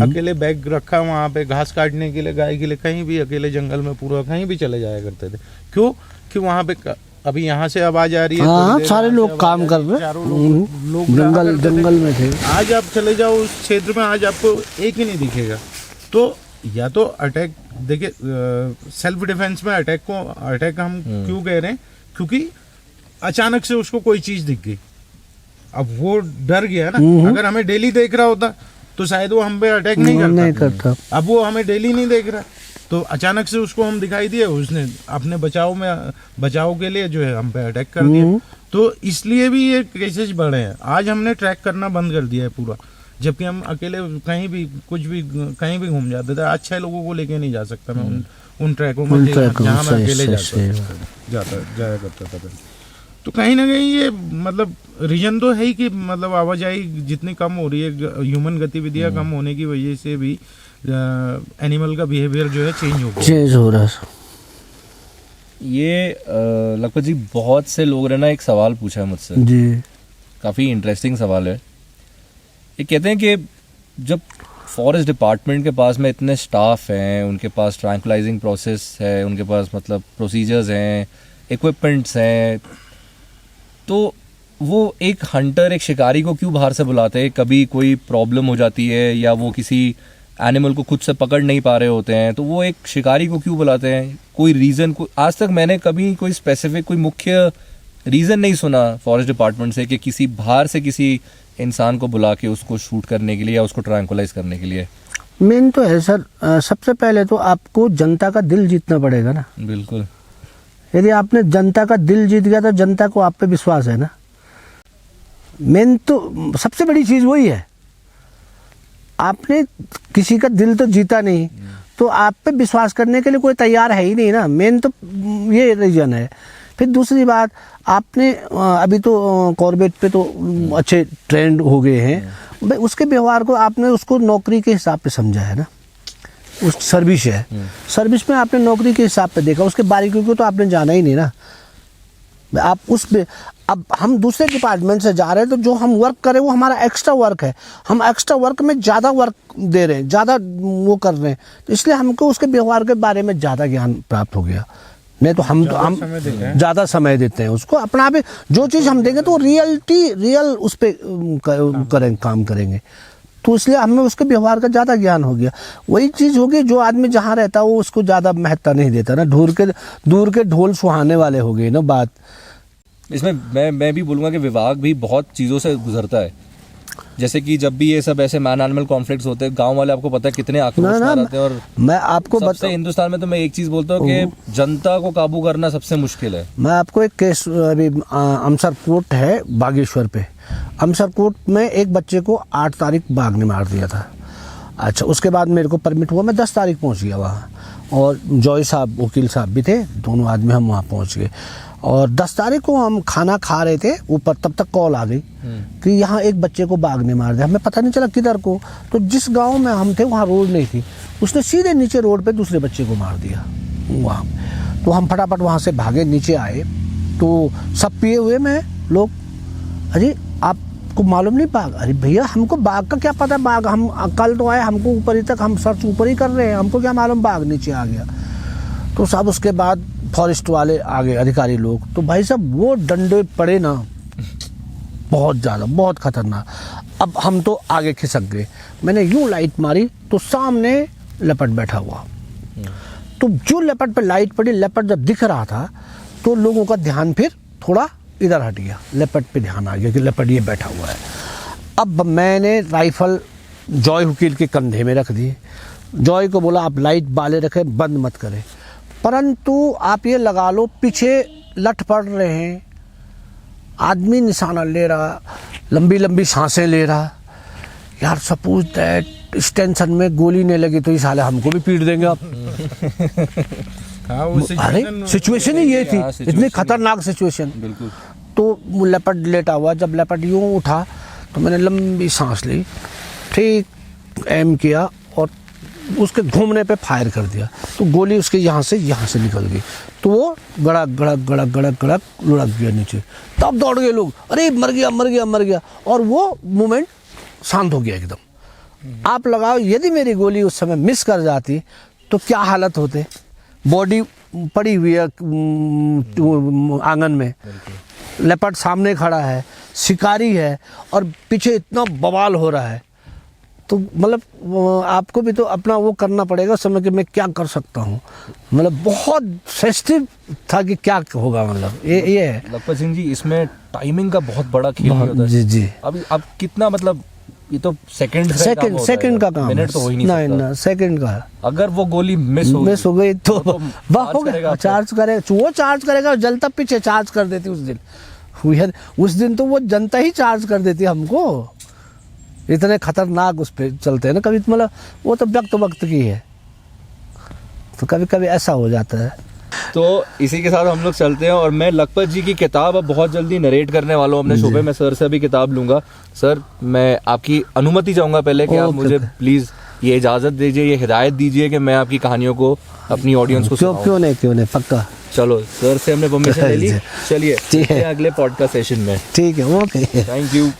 अकेले बैग रखा वहाँ पे घास काटने के लिए, गाय के लिए, कहीं भी अकेले जंगल में पूरा कहीं भी चले जाया करते थे। क्यों कि वहाँ पे अभी यहाँ से आवाज आ रही है, हाँ, सारे लोग काम कर रहे, लोग जंगल में थे। आज आप चले जाओ उस क्षेत्र में, आज आपको एक ही नहीं दिखेगा। तो या तो अटैक, देखिए सेल्फ डिफेंस में अटैक हम क्यों कह रहे हैं, क्योंकि अचानक से उसको कोई चीज दिख गई, अब वो डर गया ना। अगर हमें डेली देख रहा होता तो शायद वो हम पे अटैक नहीं करता। अब वो हमें डेली नहीं देख रहा, तो अचानक से उसको हम दिखाई दिए, उसने अपने बचाव के लिए जो है हम पे अटैक कर दिया। तो इसलिए भी ये केसेस बढ़े हैं। आज हमने ट्रैक करना बंद कर दिया है पूरा, जबकि हम अकेले कहीं भी कुछ भी कहीं भी घूम जाते थे। आज 6 लोगों को लेके नहीं जा सकता मैं उन ट्रैकों में, जहाँ मैं अकेले जाया करता था। तो कहीं ना कहीं ये मतलब रीजन तो है ही कि मतलब आवाजाही जितनी कम हो रही है, ह्यूमन गतिविधियां कम होने की वजह से भी एनिमल का बिहेवियर जो है चेंज हो रहा है। ये लखपत जी, बहुत से लोगों ने ना एक सवाल पूछा है मुझसे जी, काफ़ी इंटरेस्टिंग सवाल है। ये कहते हैं कि जब फॉरेस्ट डिपार्टमेंट के पास में इतने स्टाफ हैं, उनके पास ट्रैंकुलाइजिंग प्रोसेस है, उनके पास मतलब प्रोसीजर्स हैं, इक्विपमेंट्स हैं, तो वो एक हंटर, एक शिकारी को क्यों बाहर से बुलाते हैं? कभी कोई प्रॉब्लम हो जाती है या वो किसी एनिमल को खुद से पकड़ नहीं पा रहे होते हैं, तो वो एक शिकारी को क्यों बुलाते हैं? कोई रीज़न, आज तक मैंने कभी कोई स्पेसिफिक, कोई मुख्य रीज़न नहीं सुना फॉरेस्ट डिपार्टमेंट से कि किसी बाहर से किसी इंसान को बुला के उसको शूट करने के लिए या उसको ट्रैंकुलाइज करने के लिए। मेन तो है सर, सबसे पहले तो आपको जनता का दिल जीतना पड़ेगा ना। बिल्कुल। यदि आपने जनता का दिल जीत गया तो जनता को आप पे विश्वास है ना। मेन तो सबसे बड़ी चीज वही है। आपने किसी का दिल तो जीता नहीं, तो आप पे विश्वास करने के लिए कोई तैयार है ही नहीं ना। मेन तो ये रीजन है। फिर दूसरी बात, आपने अभी तो कॉर्बेट पे तो अच्छे ट्रेंड हो गए हैं भाई, उसके व्यवहार को आपने उसको नौकरी के हिसाब पे समझा है ना। उस सर्विस है, सर्विस में आपने नौकरी के हिसाब पे देखा, उसके बारीकियों को तो आपने जाना ही नहीं ना। आप उस पे, अब हम दूसरे डिपार्टमेंट से जा रहे हैं तो जो हम वर्क करें वो हमारा एक्स्ट्रा वर्क है, हम एक्स्ट्रा वर्क में ज़्यादा वर्क दे रहे हैं, ज़्यादा वो कर रहे हैं, तो इसलिए हमको उसके व्यवहार के बारे में ज़्यादा ज्ञान प्राप्त हो गया। नहीं तो हम ज़्यादा समय देते हैं उसको, अपना पे जो चीज़ हम देंगे तो रियल उस पर करें, काम करेंगे, तो इसलिए हमें उसके व्यवहार का ज़्यादा ज्ञान हो गया। वही चीज़ होगी, जो आदमी जहाँ रहता है वो उसको ज़्यादा महत्ता नहीं देता ना। दूर के ढोल सुहाने वाले हो गए ना बात। इसमें मैं भी बोलूँगा कि विभाग भी बहुत चीज़ों से गुजरता है। जैसे कि जब भी ये सब ऐसे मैन एनिमल कॉन्फ्लिक्ट्स होते हैं, गांव वाले आपको पता है कितने आक्रोश में आते हैं। और मैं आपको सबसे हिंदुस्तान में तो मैं एक चीज़ बोलता हूँ कि जनता को काबू करना सबसे मुश्किल है। मैं आपको एक केस, अभी अमसर कोट है बागेश्वर पे, अमसर कोट में एक बच्चे को 8 तारीख बाघ ने मार दिया था। अच्छा, उसके बाद मेरे को परमिट हुआ, मैं 10 तारीख पहुंच गया वहाँ, और जॉय साहब वकील साहब भी थे, दोनों आदमी हम वहाँ पहुँच गए। और 10 तारीख को हम खाना खा रहे थे ऊपर, तब तक कॉल आ गई कि यहाँ एक बच्चे को बाघ ने मार दिया। हमें पता नहीं चला किधर को, तो जिस गांव में हम थे वहाँ रोड नहीं थी, उसने सीधे नीचे रोड पे दूसरे बच्चे को मार दिया वहाँ। तो हम फटाफट वहाँ से भागे, नीचे आए तो सब पिए हुए में लोग, अरे आपको मालूम नहीं बाघ? अरे भैया हमको बाघ का क्या पता, बाघ हम कल तो आए, हमको ऊपर ही तक हम सर्च ऊपर ही कर रहे हैं, हमको क्या मालूम बाघ नीचे आ गया। तो सब उसके बाद फॉरेस्ट वाले आ गए, अधिकारी लोग, तो भाई साहब वो डंडे पड़े ना, बहुत ज़्यादा, बहुत खतरनाक। अब हम तो आगे खिसक गए, मैंने यूं लाइट मारी तो सामने लेपर्ड बैठा हुआ। तो जो लेपर्ड पे लाइट पड़ी, लेपर्ड जब दिख रहा था तो लोगों का ध्यान फिर थोड़ा इधर हट गया, लेपर्ड पे ध्यान आ गया कि लेपर्ड ये बैठा हुआ है। अब मैंने राइफल जॉय वकील के कंधे में रख दी। जॉय को बोला आप लाइट बाले रखें, बंद मत करें। परंतु आप ये लगा लो पीछे लठ पड़ रहे हैं, आदमी निशाना ले रहा, लंबी लंबी सांसें ले रहा। यार सपोज दैट इस टेंशन में गोली नहीं लगी तो ये साले हमको भी पीट देंगे आप। हाँ, वो अरे सिचुएशन ही ये थी, हाँ, इतनी situation खतरनाक सिचुएशन। बिल्कुल। तो लेपर्ड लेटा हुआ, जब लेपर्ड यूं उठा तो मैंने लंबी सांस ली, ठीक एम किया और उसके घूमने पे फायर कर दिया। तो गोली उसके यहाँ से निकल गई, तो वो गड़क गड़क गड़क गड़क गड़क लुढ़क गया नीचे। तब दौड़ गए लोग, अरे मर गया मर गया मर गया, और वो मोमेंट शांत हो गया एकदम। आप लगाओ यदि मेरी गोली उस समय मिस कर जाती तो क्या हालत होते। बॉडी पड़ी हुई है आंगन में, लेपर्ड सामने खड़ा है, शिकारी है और पीछे इतना बवाल हो रहा है। तो मतलब आपको भी तो अपना वो करना पड़ेगा उस समय कि मैं क्या कर सकता हूँ। मतलब बहुत सेंसिटिव था कि क्या होगा, मतलब ये है। लखपत सिंह जी, इसमें टाइमिंग का बहुत बड़ा खेल होता है। जी जी। अभी अब कितना, मतलब ये तो सेकंड का काम मिनट तो हो ही नहीं सकता। ना सेकंड का है। अगर वो गोली मिस हो गई तो वाह हो करेगा गया, आपको। चार्ज करेगा, वो चार्ज करेगा और जनता पीछे चार्ज कर देती उस दिन तो वो जनता ही चार्ज कर देती हमको। इतने खतरनाक उस पे चलते हैं ना कभी, मतलब वो तो वक्त की है, तो कभी कभी ऐसा हो जाता है। तो इसी के साथ हम लोग चलते हैं, और मैं लखपत जी की किताब अब बहुत जल्दी नरेट करने वाला हूँ अपने शो पे। मैं सर से अभी किताब लूंगा। सर, मैं आपकी अनुमति चाहूंगा पहले कि आप मुझे प्लीज ये इजाजत दीजिए, ये हिदायत दीजिए कि मैं आपकी कहानियों को अपनी ऑडियंस को सुनाऊं। क्यों नहीं पक्का। चलो सर से हमने परमिशन ले ली, चलिए ठीक है। अगले पॉडकास्ट सेशन में। ठीक है, ओके, थैंक यू।